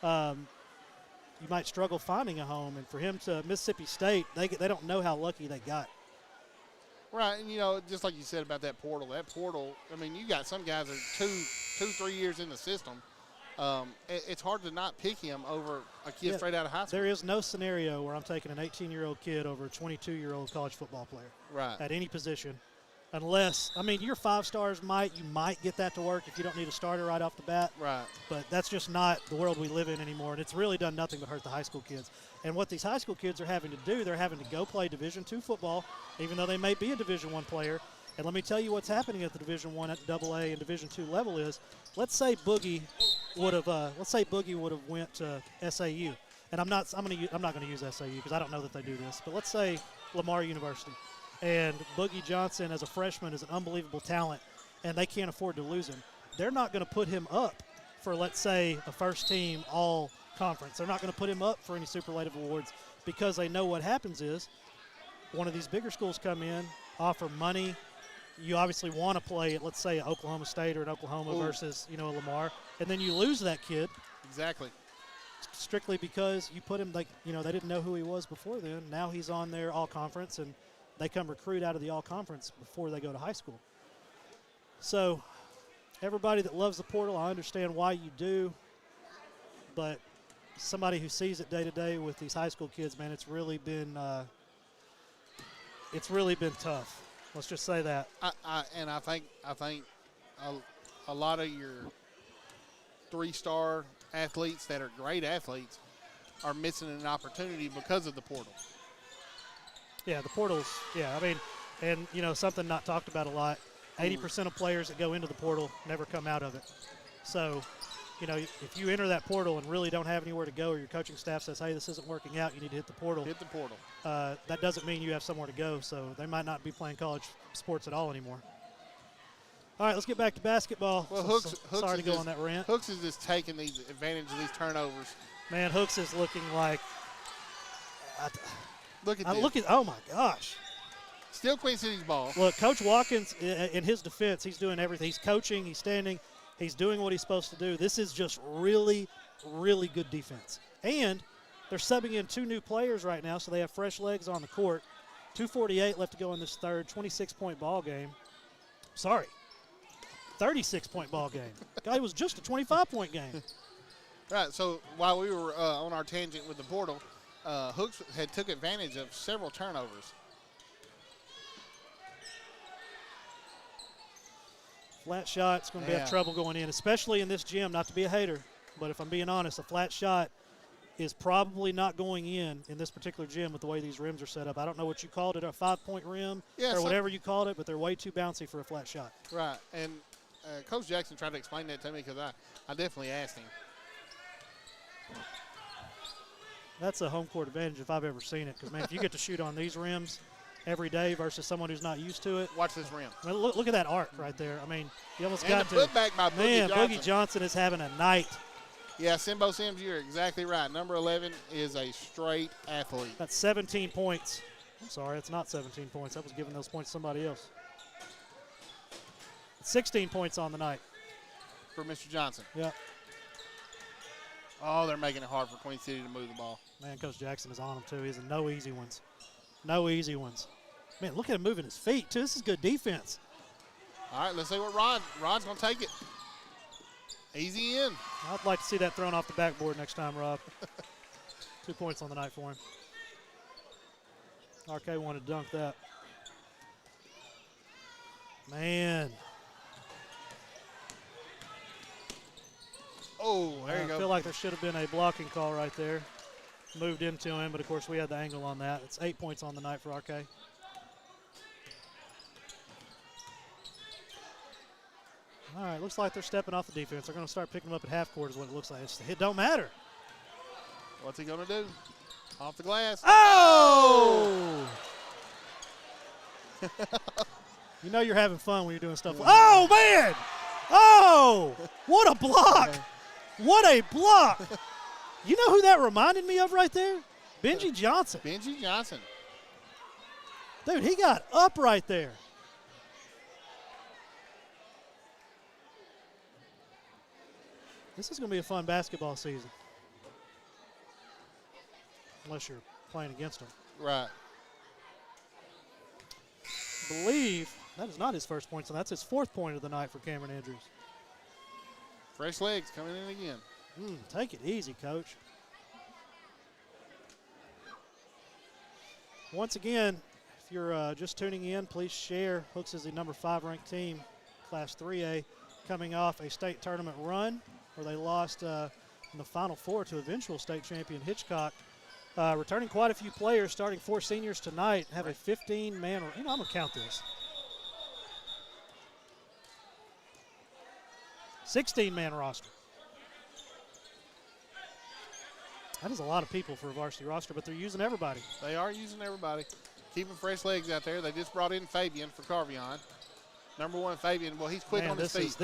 Speaker 1: You might struggle finding a home, and for him to Mississippi State, they don't know how lucky they got.
Speaker 2: Right, and you know, just like you said about that portal, I mean, you got some guys that are 3 years in the system. It's hard to not pick him over a kid straight out of high school.
Speaker 1: There is no scenario where I'm taking an 18-year-old kid over a 22-year-old college football player at any position. Unless, I mean, your 5 stars you might get that to work if you don't need a starter right off the bat.
Speaker 2: Right.
Speaker 1: But that's just not the world we live in anymore, and it's really done nothing but hurt the high school kids. And what these high school kids are having to do, they're having to go play Division II football, even though they may be a Division I player. And let me tell you what's happening at the Division I, at AA, and Division II level is, let's say Boogie would have went to SAU, and I'm not going to use SAU because I don't know that they do this, but let's say Lamar University. And Boogie Johnson as a freshman is an unbelievable talent, and they can't afford to lose him. They're not going to put him up for, let's say, a first-team all-conference. They're not going to put him up for any superlative awards because they know what happens is one of these bigger schools come in, offer money. You obviously want to play at, let's say, Oklahoma State or an Oklahoma versus, you know, a Lamar, and then you lose that kid.
Speaker 2: Exactly.
Speaker 1: Strictly because you put him, like, you know, they didn't know who he was before then. Now he's on their all-conference, and they come recruit out of the all-conference before they go to high school. So everybody that loves the portal, I understand why you do, but somebody who sees it day to day with these high school kids, man, it's really been tough. Let's just say that.
Speaker 2: I think a lot of your 3-star athletes that are great athletes are missing an opportunity because of the portal.
Speaker 1: Yeah, the portals, I mean, and, you know, something not talked about a lot, 80% of players that go into the portal never come out of it. So, you know, if you enter that portal and really don't have anywhere to go, or your coaching staff says, hey, this isn't working out, you need to hit the portal.
Speaker 2: Hit the portal.
Speaker 1: That doesn't mean you have somewhere to go, so they might not be playing college sports at all anymore. All right, let's get back to basketball.
Speaker 2: Well, Hooks
Speaker 1: sorry to go on that rant.
Speaker 2: Hooks is just taking these advantage of these turnovers.
Speaker 1: Man, Hooks is looking like
Speaker 2: Look at this.
Speaker 1: Oh, my gosh.
Speaker 2: Still Queen City's ball.
Speaker 1: Look, Coach Watkins, in his defense, he's doing everything. He's coaching, he's standing, he's doing what he's supposed to do. This is just really, really good defense. And they're subbing in 2 new players right now, so they have fresh legs on the court. 2:48 left to go in this third, 26-point ball game. Sorry, 36-point ball game. Guy, it was just a 25-point game.
Speaker 2: Right. So while we were on our tangent with the portal, Hooks had took advantage of several turnovers.
Speaker 1: Flat shot's going to have trouble going in, especially in this gym. Not to be a hater, but if I'm being honest, a flat shot is probably not going in this particular gym with the way these rims are set up. I don't know what you called it, a 5-point rim or whatever you called it, but they're way too bouncy for a flat shot.
Speaker 2: Right. And Coach Jackson tried to explain that to me because I definitely asked him.
Speaker 1: That's a home court advantage if I've ever seen it because, man, if you get to shoot on these rims every day versus someone who's not used to it.
Speaker 2: Watch this rim.
Speaker 1: I mean, look at that arc right there. I mean, you almost
Speaker 2: and
Speaker 1: got
Speaker 2: the
Speaker 1: to.
Speaker 2: putback by
Speaker 1: Boogie Johnson is having a night.
Speaker 2: Yeah, Simbo Sims, you're exactly right. Number 11 is a straight athlete.
Speaker 1: That's 17 points. I'm sorry, it's not 17 points. I was giving those points to somebody else. 16 points on the night.
Speaker 2: For Mr. Johnson.
Speaker 1: Yeah.
Speaker 2: Oh, they're making it hard for Queen City to move the ball.
Speaker 1: Man, Coach Jackson is on him, too. He's in no easy ones. No easy ones. Man, look at him moving his feet, too. This is good defense.
Speaker 2: All right, let's see what Rod's going to take it. Easy in.
Speaker 1: I'd like to see that thrown off the backboard next time, Rob. 2 points on the night for him. RK wanted to dunk that. Man.
Speaker 2: Oh, there you go.
Speaker 1: I feel like there should have been a blocking call right there. Moved into him, but, of course, we had the angle on that. It's 8 points on the night for RK. All right, looks like they're stepping off the defense. They're going to start picking them up at half court is what it looks like. It don't matter.
Speaker 2: What's he going to do? Off the glass.
Speaker 1: Oh! You know you're having fun when you're doing stuff. Oh, man! Oh! What a block! What a block! You know who that reminded me of right there? Benji Johnson.
Speaker 2: Benji Johnson.
Speaker 1: Dude, he got up right there. This is going to be a fun basketball season. Unless you're playing against them.
Speaker 2: Right.
Speaker 1: I believe that is not his first point, so that's his 4th point of the night for Cameron Andrews.
Speaker 2: Fresh legs coming in again.
Speaker 1: Take it easy, Coach. Once again, if you're just tuning in, please share. Hooks is the number 5 ranked team, Class 3A, coming off a state tournament run where they lost in the Final Four to eventual state champion Hitchcock. Returning quite a few players, starting 4 seniors tonight, have a 15-man, I'm going to count this. 16-man roster. That is a lot of people for a varsity roster, but they're using everybody.
Speaker 2: They are using everybody. Keeping fresh legs out there. They just brought in Fabian for Carvion. Number 1, Fabian. Well, he's quick on his feet.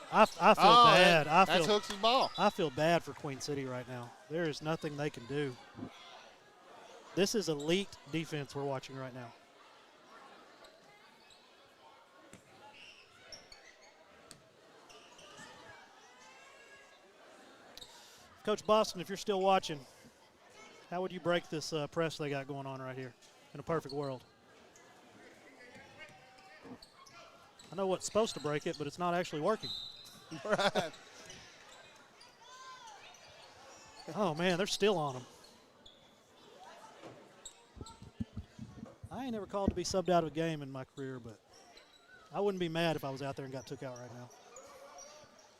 Speaker 1: I feel bad.
Speaker 2: That's Hooks' ball.
Speaker 1: I feel bad for Queen City right now. There is nothing they can do. This is elite defense we're watching right now. Coach Boston, if you're still watching, how would you break this press they got going on right here in a perfect world? I know what's supposed to break it, but it's not actually working.
Speaker 2: Right.
Speaker 1: Oh, man, they're still on them. I ain't never called to be subbed out of a game in my career, but I wouldn't be mad if I was out there and got took out right now.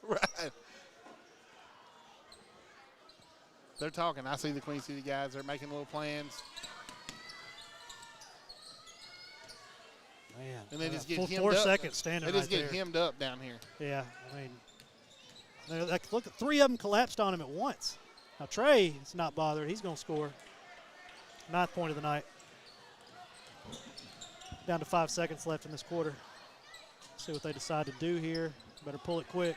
Speaker 2: Right. They're talking. I see the Queen City guys. They're making little plans.
Speaker 1: Man.
Speaker 2: And they just get hemmed
Speaker 1: 4
Speaker 2: up.
Speaker 1: seconds standing
Speaker 2: They just
Speaker 1: right
Speaker 2: get
Speaker 1: there.
Speaker 2: hemmed up down here.
Speaker 1: Yeah, I mean, look, 3 of them collapsed on him at once. Now, Trey is not bothered. He's going to score. 9th point of the night. Down to 5 seconds left in this quarter. See what they decide to do here. Better pull it quick.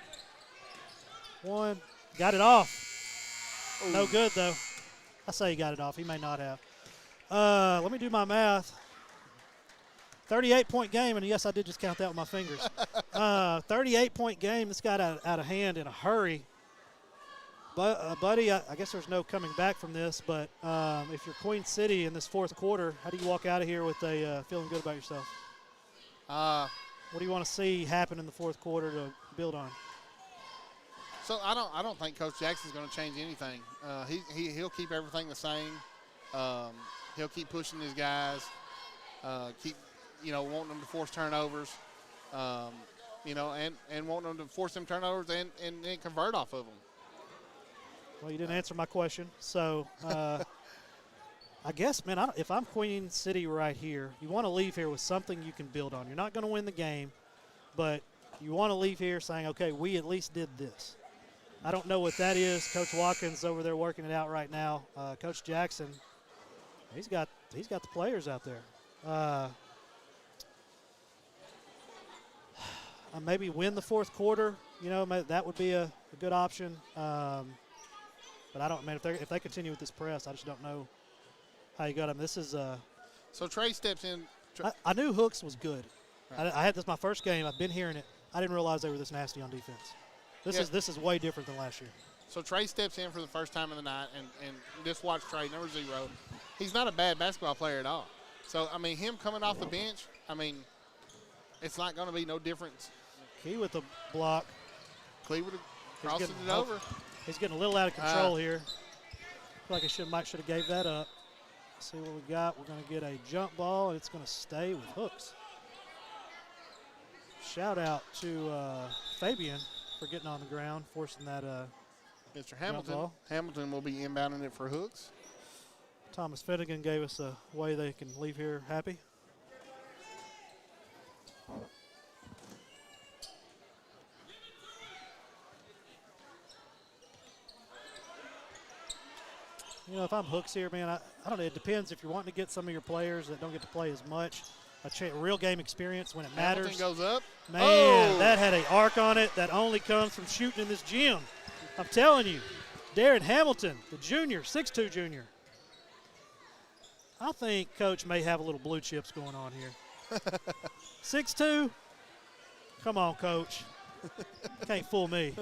Speaker 1: 1. Got it off. Ooh. No good, though. I say he got it off. He may not have. Let me do my math. 38-point game, and yes, I did just count that with my fingers. 38-point game. This got out of hand in a hurry. But, buddy, I guess there's no coming back from this, but if you're Queen City in this 4th quarter, how do you walk out of here with a feeling good about yourself? What do you want to see happen in the 4th quarter to build on?
Speaker 2: So I don't think Coach Jackson's going to change anything. He'll keep everything the same. He'll keep pushing his guys. Keep wanting them to force turnovers. And wanting them to force them turnovers and convert off of them.
Speaker 1: Well, you didn't answer my question. So I guess, man, if I'm Queen City right here, you want to leave here with something you can build on. You're not going to win the game, but you want to leave here saying, okay, we at least did this. I don't know what that is. Coach Watkins over there working it out right now. Coach Jackson, he's got the players out there. Maybe win the fourth quarter. That would be a good option. But I don't. Man, if they continue with this press, I just don't know how you got them. This is
Speaker 2: so Trey steps in.
Speaker 1: I knew Hooks was good.
Speaker 2: Right.
Speaker 1: I had this my first game. I've been hearing it. I didn't realize they were this nasty on defense. This is way different than last year.
Speaker 2: So Trey steps in for the first time of the night, and just watch Trey, number 0. He's not a bad basketball player at all. So, I mean, him coming off the bench, I mean, it's not going to be no difference.
Speaker 1: Key with the block.
Speaker 2: Cleveland crosses it over.
Speaker 1: He's getting a little out of control here. I feel like he should have gave that up. Let's see what we got. We're going to get a jump ball, and it's going to stay with Hooks. Shout out to Fabian for getting on the ground, forcing that
Speaker 2: Mr. Hamilton.
Speaker 1: ball.
Speaker 2: Hamilton will be inbounding it for Hooks.
Speaker 1: Thomas Finnegan gave us a way they can leave here happy. If I'm Hooks here, man, I don't know. It depends if you're wanting to get some of your players that don't get to play as much. A real game experience when it matters.
Speaker 2: Hamilton goes up.
Speaker 1: Man, that had an arc on it that only comes from shooting in this gym. I'm telling you, Darren Hamilton, the junior, 6'2" junior. I think Coach may have a little blue chips going on here. 6'2"? Come on, Coach. Can't fool me.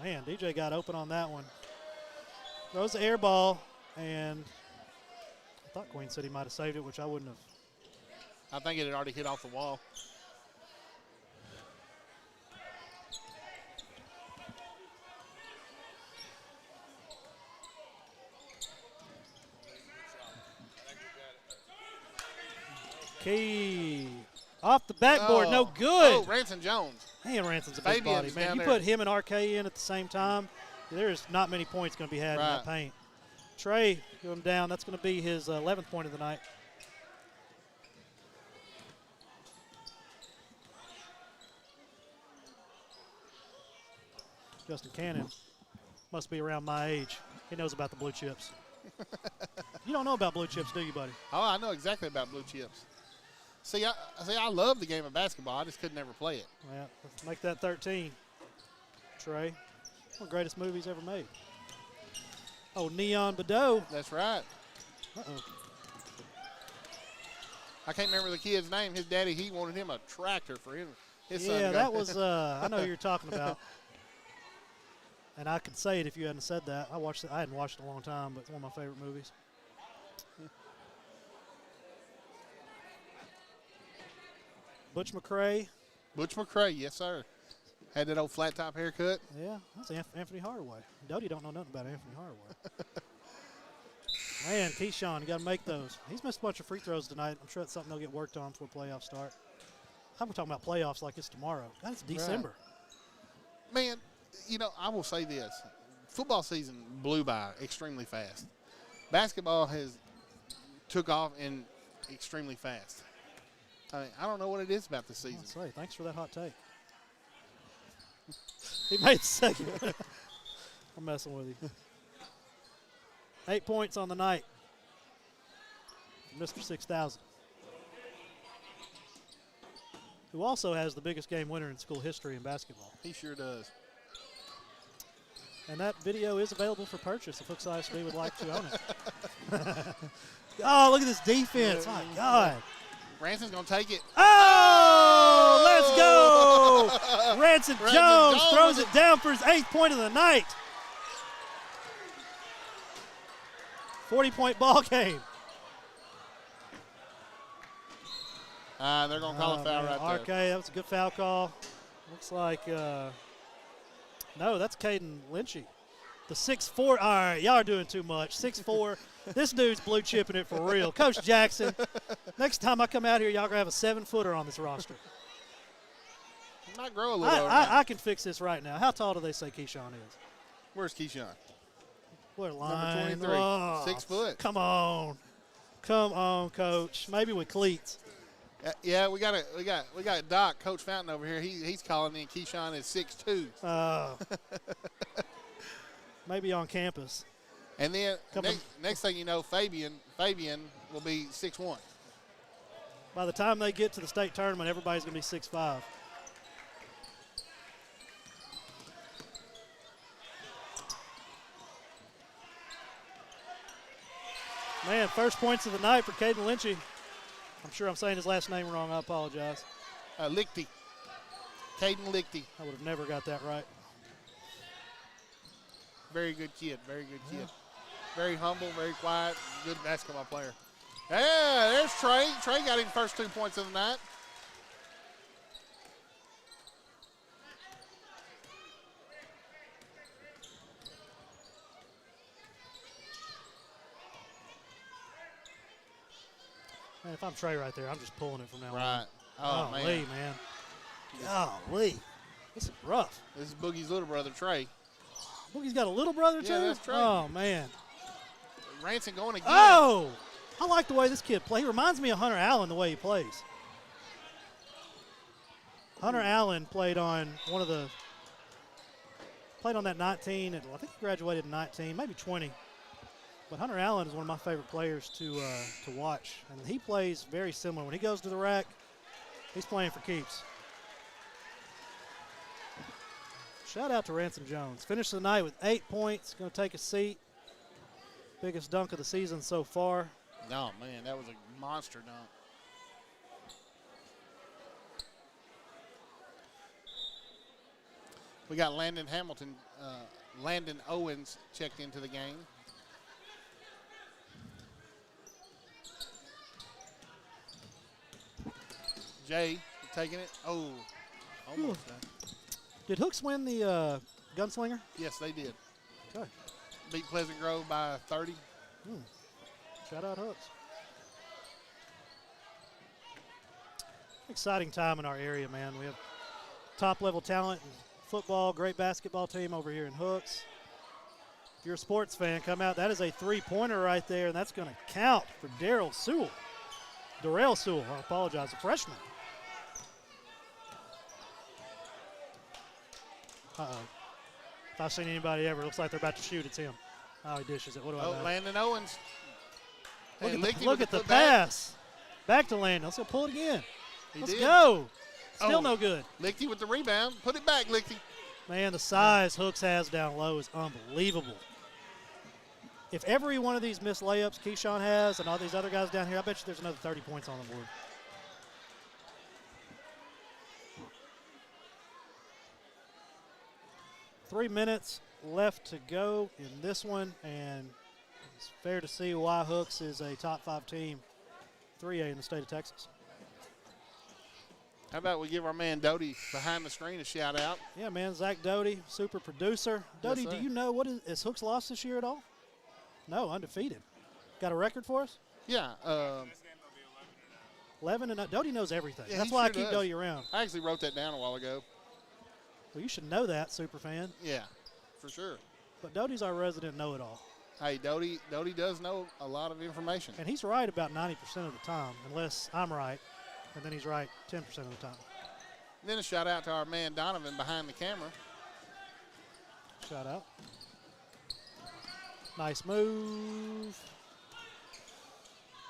Speaker 1: Man, DJ got open on that one. Throws the air ball, and I thought Queen City might have saved it, which I wouldn't have.
Speaker 2: I think it had already hit off the wall.
Speaker 1: Key off the backboard, no good.
Speaker 2: Oh, Ransom Jones.
Speaker 1: Man, Ransom's a big body. Man, you put him and RK in at the same time, there's not many points going to be had in that paint. Trey going down. That's going to be his 11th point of the night. Justin Cannon must be around my age. He knows about the blue chips. You don't know about blue chips, do you, buddy?
Speaker 2: Oh, I know exactly about blue chips. See, I love the game of basketball. I just could never play it.
Speaker 1: Yeah, let's make that 13. Trey, one of the greatest movies ever made. Oh, Neon Badeau.
Speaker 2: That's right.
Speaker 1: Uh-oh.
Speaker 2: I can't remember the kid's name. His daddy, he wanted him a tractor for his son.
Speaker 1: Yeah, that was, I know who you're talking about. And I could say it if you hadn't said that. I hadn't watched it in a long time, but it's one of my favorite movies. Butch McRae.
Speaker 2: Butch McRae, yes, sir. Had that old flat top haircut.
Speaker 1: Yeah, that's Anthony Hardaway. Doty don't know nothing about Anthony Hardaway. Man, Keyshawn, you got to make those. He's missed a bunch of free throws tonight. I'm sure that's something they'll get worked on before playoffs start. I'm talking about playoffs like it's tomorrow. God, it's December.
Speaker 2: Right. Man, I will say this. Football season blew by extremely fast. Basketball has took off in extremely fast. I don't know what it is about this season.
Speaker 1: I'll say, thanks for that hot take. He made the second. I'm messing with you. 8 points on the night. Mr. 6,000. Who also has the biggest game winner in school history in basketball.
Speaker 2: He sure does.
Speaker 1: And that video is available for purchase if Hooks ISD would like to own it. Oh, look at this defense. My God.
Speaker 2: Ransom's going to take it.
Speaker 1: Oh, let's go. Ransom Jones throws it down for his 8th point of the night. 40-point ball game.
Speaker 2: They're going to call a foul right there.
Speaker 1: RK, that was a good foul call. Looks like, no, that's Caden Lynchy. The 6'4", all right, y'all are doing too much. 6'4", this dude's blue chipping it for real. Coach Jackson, next time I come out here, y'all going to have a 7-footer on this roster.
Speaker 2: He might grow a little.
Speaker 1: I can fix this right now. How tall do they say Keyshawn is?
Speaker 2: Where's Keyshawn?
Speaker 1: What line?
Speaker 2: Number 23,
Speaker 1: Oh,
Speaker 2: 6 foot.
Speaker 1: Come on, Coach. Maybe with cleats.
Speaker 2: Yeah, we got Doc, Coach Fountain over here. He's calling in Keyshawn is 6'2".
Speaker 1: Maybe on campus.
Speaker 2: And then next thing you know, Fabian will be 6'1".
Speaker 1: By the time they get to the state tournament, everybody's going to be 6'5". Man, first points of the night for Caden Lynchy. I'm sure I'm saying his last name wrong. I apologize.
Speaker 2: Lichty. Caden Lichty.
Speaker 1: I would have never got that right.
Speaker 2: Very good kid. Very good kid. Very humble, very quiet, good basketball player. Yeah, there's Trey. Trey got his first 2 points of the night.
Speaker 1: Man, if I'm Trey right there, I'm just pulling it from now on.
Speaker 2: Right. Oh, man.
Speaker 1: Golly, man. Golly. This is rough.
Speaker 2: This is Boogie's little brother, Trey.
Speaker 1: Boogie's got a little brother, too?
Speaker 2: Yeah, that's Trey.
Speaker 1: Oh, man.
Speaker 2: Ranson going again.
Speaker 1: Oh! I like the way this kid plays. He reminds me of Hunter Allen, the way he plays. Hunter Allen played on that 19, and I think he graduated in 19, maybe 20. But Hunter Allen is one of my favorite players to watch, and he plays very similar. When he goes to the rack, he's playing for keeps. Shout out to Ransom Jones. Finished the night with 8 points. Going to take a seat. Biggest dunk of the season so far.
Speaker 2: No, man, that was a monster dunk. We got Landon Owens checked into the game. Jay taking it. Oh, almost.
Speaker 1: Did Hooks win the Gunslinger?
Speaker 2: Yes, they did.
Speaker 1: Okay.
Speaker 2: Beat Pleasant Grove by 30.
Speaker 1: Shout out Hooks. Exciting time in our area, man. We have top-level talent in football, great basketball team over here in Hooks. If you're a sports fan, come out. That is a three-pointer right there, and that's going to count for Darrell Sewell. Darrell Sewell, I apologize, a freshman. If I've seen anybody ever, it looks like they're about to shoot. It's him. Oh, he dishes it. What do I know?
Speaker 2: Landon Owens.
Speaker 1: Look at the pass. Back to Landon. Let's go pull it again. Let's
Speaker 2: did.
Speaker 1: go. Still no good.
Speaker 2: Lichty with the rebound. Put it back, Lichty.
Speaker 1: Man, the size Hooks has down low is unbelievable. If every one of these missed layups Keyshawn has and all these other guys down here, I bet you there's another 30 points on the board. Three minutes left to go in this one, and it's fair to see why Hooks is a top 5 team, 3A in the state of Texas.
Speaker 2: How about we give our man Doty behind the screen a shout out?
Speaker 1: Yeah, man, Zach Doty, super producer. Doty, do you know what is Hooks lost this year at all? No, undefeated. Got a record for us?
Speaker 2: Yeah.
Speaker 1: 11 and Doty knows everything.
Speaker 2: Yeah,
Speaker 1: that's why I keep Doty around.
Speaker 2: I actually wrote that down a while ago.
Speaker 1: Well, you should know that, super fan.
Speaker 2: Yeah, for sure.
Speaker 1: But Doty's our resident know-it-all.
Speaker 2: Hey, Doty does know a lot of information.
Speaker 1: And he's right about 90% of the time, unless I'm right, and then he's right 10% of the time.
Speaker 2: Then a shout out to our man Donovan behind the camera.
Speaker 1: Shout out. Nice move.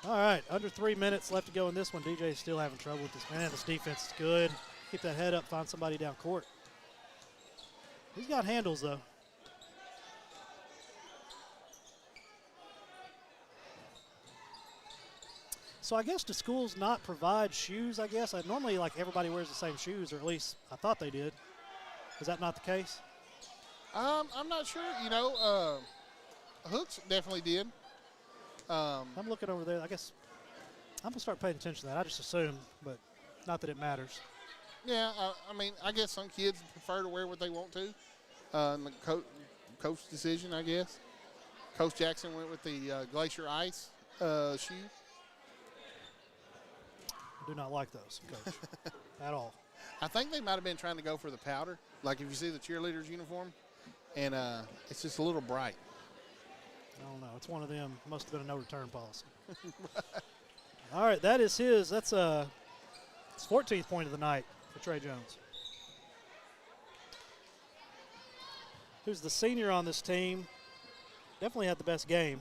Speaker 1: All right, under 3 minutes left to go in this one. DJ's still having trouble with this. Man, this defense is good. Keep that head up, find somebody down court. He's got handles, though. So I guess do schools not provide shoes, I guess? Normally, like, everybody wears the same shoes, or at least I thought they did. Is that not the case?
Speaker 2: I'm not sure. Hooks definitely did.
Speaker 1: I'm looking over there. I guess I'm going to start paying attention to that. I just assumed, but Not that it matters.
Speaker 2: Yeah, I mean, I guess some kids prefer to wear what they want to. The coach's decision, I guess. Coach Jackson went with the Glacier Ice shoe.
Speaker 1: I do not like those, Coach, at all.
Speaker 2: I think they might have been trying to go for the powder. Like if you see the cheerleaders' uniform, and it's just a little bright.
Speaker 1: I don't know. It's one of them. Must have been a no return policy. All right, that is his. That's his 14th point of the night for Trey Jones, who's the senior on this team. Definitely had the best game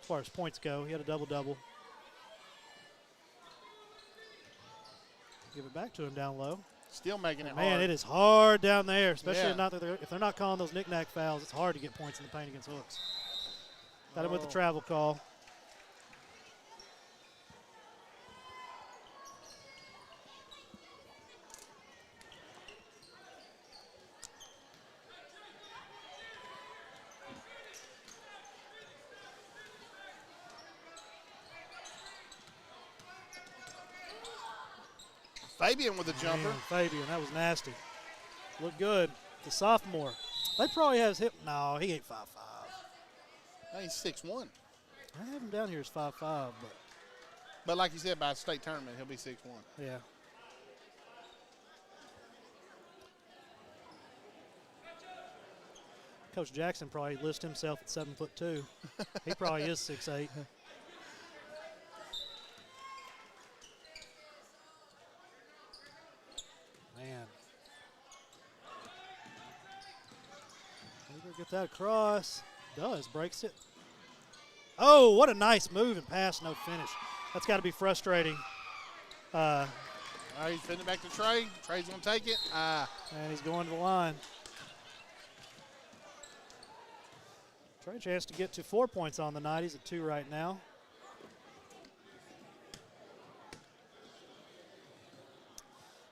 Speaker 1: as far as points go. He had a double-double. Give it back to him down low.
Speaker 2: Still making it hard.
Speaker 1: Man, it is hard down there, especially if they're not calling those knick-knack fouls. It's hard to get points in the paint against Hooks. Got him with the travel call.
Speaker 2: Fabian with a jumper.
Speaker 1: Man, Fabian, that was nasty. Looked good. The sophomore. They probably has hip. No, he ain't 5'5".
Speaker 2: No, he's 6'1".
Speaker 1: I have him down here as 5'5",
Speaker 2: but like you said, by state tournament, he'll be 6'1".
Speaker 1: Yeah. Coach Jackson probably lists himself at 7'2". He probably is 6'8". Man. Maybe get that across. Does, breaks it. Oh, what a nice move and pass, no finish. That's got to be frustrating.
Speaker 2: He's fitting it back to Trey. Trey's going to take it.
Speaker 1: And he's going to the line. Trey chance to get to 4 points on the night. He's at 2 right now.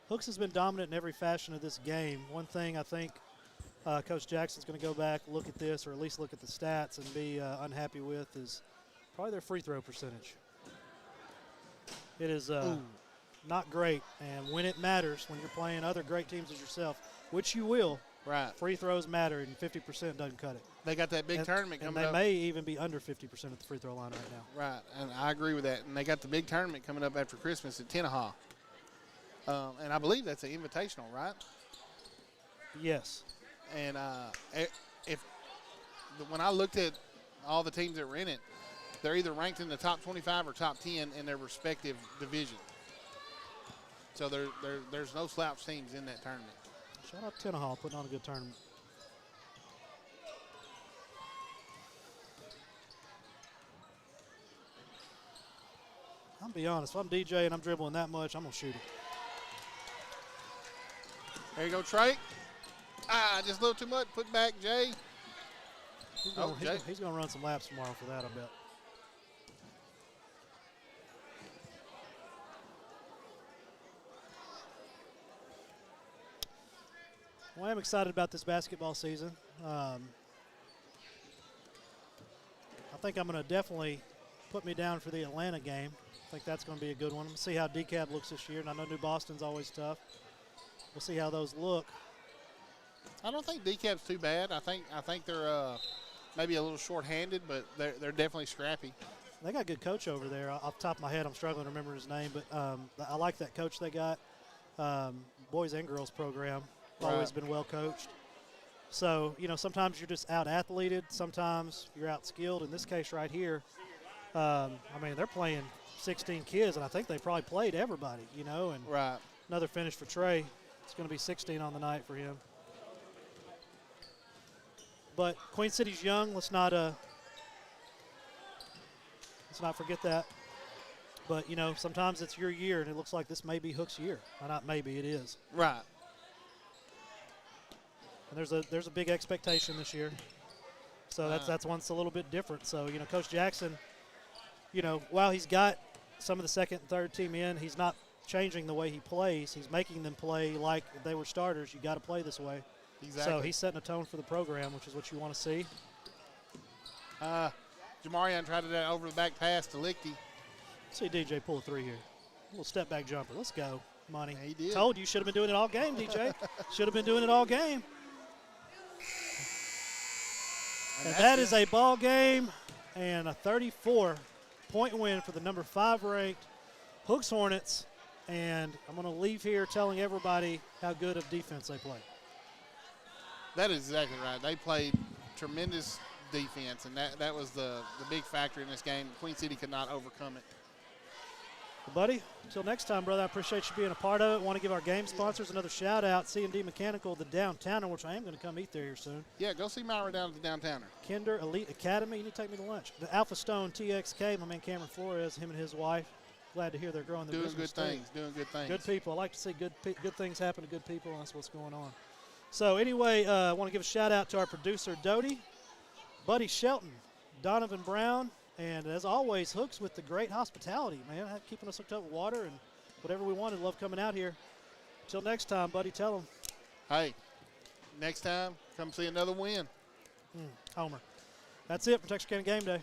Speaker 1: Hooks has been dominant in every fashion of this game. One thing I think Coach Jackson's going to go back, look at this, or at least look at the stats and be unhappy with is probably their free throw percentage. It is not great, and when it matters, when you're playing other great teams as yourself, which you will,
Speaker 2: right?
Speaker 1: Free throws matter, and 50% doesn't cut it.
Speaker 2: They got that big tournament coming up.
Speaker 1: And they may even be under 50% at the free throw line right now.
Speaker 2: Right, and I agree with that. And they got the big tournament coming up after Christmas at Tenaha. And I believe that's an invitational, right?
Speaker 1: Yes.
Speaker 2: And when I looked at all the teams that were in it, they're either ranked in the top 25 or top 10 in their respective division. So there's no slouch teams in that tournament.
Speaker 1: Shout out to Tenaha putting on a good tournament. I'm be honest, if I'm DJ and I'm dribbling that much, I'm going to shoot it.
Speaker 2: There you go, Trey. Just a little too much. Put back, Jay.
Speaker 1: He's going to run some laps tomorrow for that, I bet. Well, I am excited about this basketball season. I think I'm going to definitely put me down for the Atlanta game. I think that's going to be a good one. We'll see how DCAB looks this year, and I know New Boston's always tough. We'll see how those look.
Speaker 2: I don't think DCAB's too bad. I think they're maybe a little short-handed, but they're definitely scrappy.
Speaker 1: They got a good coach over there. Off the top of my head, I'm struggling to remember his name, but I like that coach they got. Boys and girls program, always been well coached. So, sometimes you're just out-athleted. Sometimes you're out-skilled. In this case right here, they're playing 16 kids, and I think they probably played everybody, and another finish for Trey. It's going to be 16 on the night for him. But Queen City's young. Let's not forget that. But, sometimes it's your year, and it looks like this may be Hook's year. Well, not maybe, it is.
Speaker 2: Right.
Speaker 1: And there's a big expectation this year. So that's one that's a little bit different. So, Coach Jackson, while he's got some of the second and third team in, he's not changing the way he plays. He's making them play like they were starters. You got to play this way.
Speaker 2: Exactly.
Speaker 1: So he's setting a tone for the program, which is what you want to see.
Speaker 2: Jamarian tried that over the back pass to Lichty.
Speaker 1: See DJ pull a 3 here. little step back jumper. Let's go, Money.
Speaker 2: He did.
Speaker 1: Told you should have been doing it all game, DJ. Should have been doing it all game. And that is a ball game and a 34-point win for the number 5 ranked Hooks Hornets. And I'm going to leave here telling everybody how good of defense they play.
Speaker 2: That is exactly right. They played tremendous defense, and that was the big factor in this game. Queen City could not overcome it.
Speaker 1: Well, buddy, until next time, brother, I appreciate you being a part of it. Want to give our game sponsors another shout-out, C&D Mechanical, the Downtowner, which I am going to come eat there here soon.
Speaker 2: Yeah, go see Myra down at the Downtowner.
Speaker 1: Kinder Elite Academy, you need to take me to lunch. The Alpha Stone TXK, my man Cameron Flores, him and his wife. Glad to hear they're growing their business.
Speaker 2: Doing good things.
Speaker 1: Good people. I like to see good things happen to good people, and that's what's going on. So anyway, I want to give a shout-out to our producer, Doty, Buddy Shelton, Donovan Brown, and as always, Hooks with the great hospitality, man, keeping us hooked up with water and whatever we wanted. Love coming out here. Until next time, buddy, tell them.
Speaker 2: Hey, next time, come see another win.
Speaker 1: Homer. That's it for Texarkana Game Day.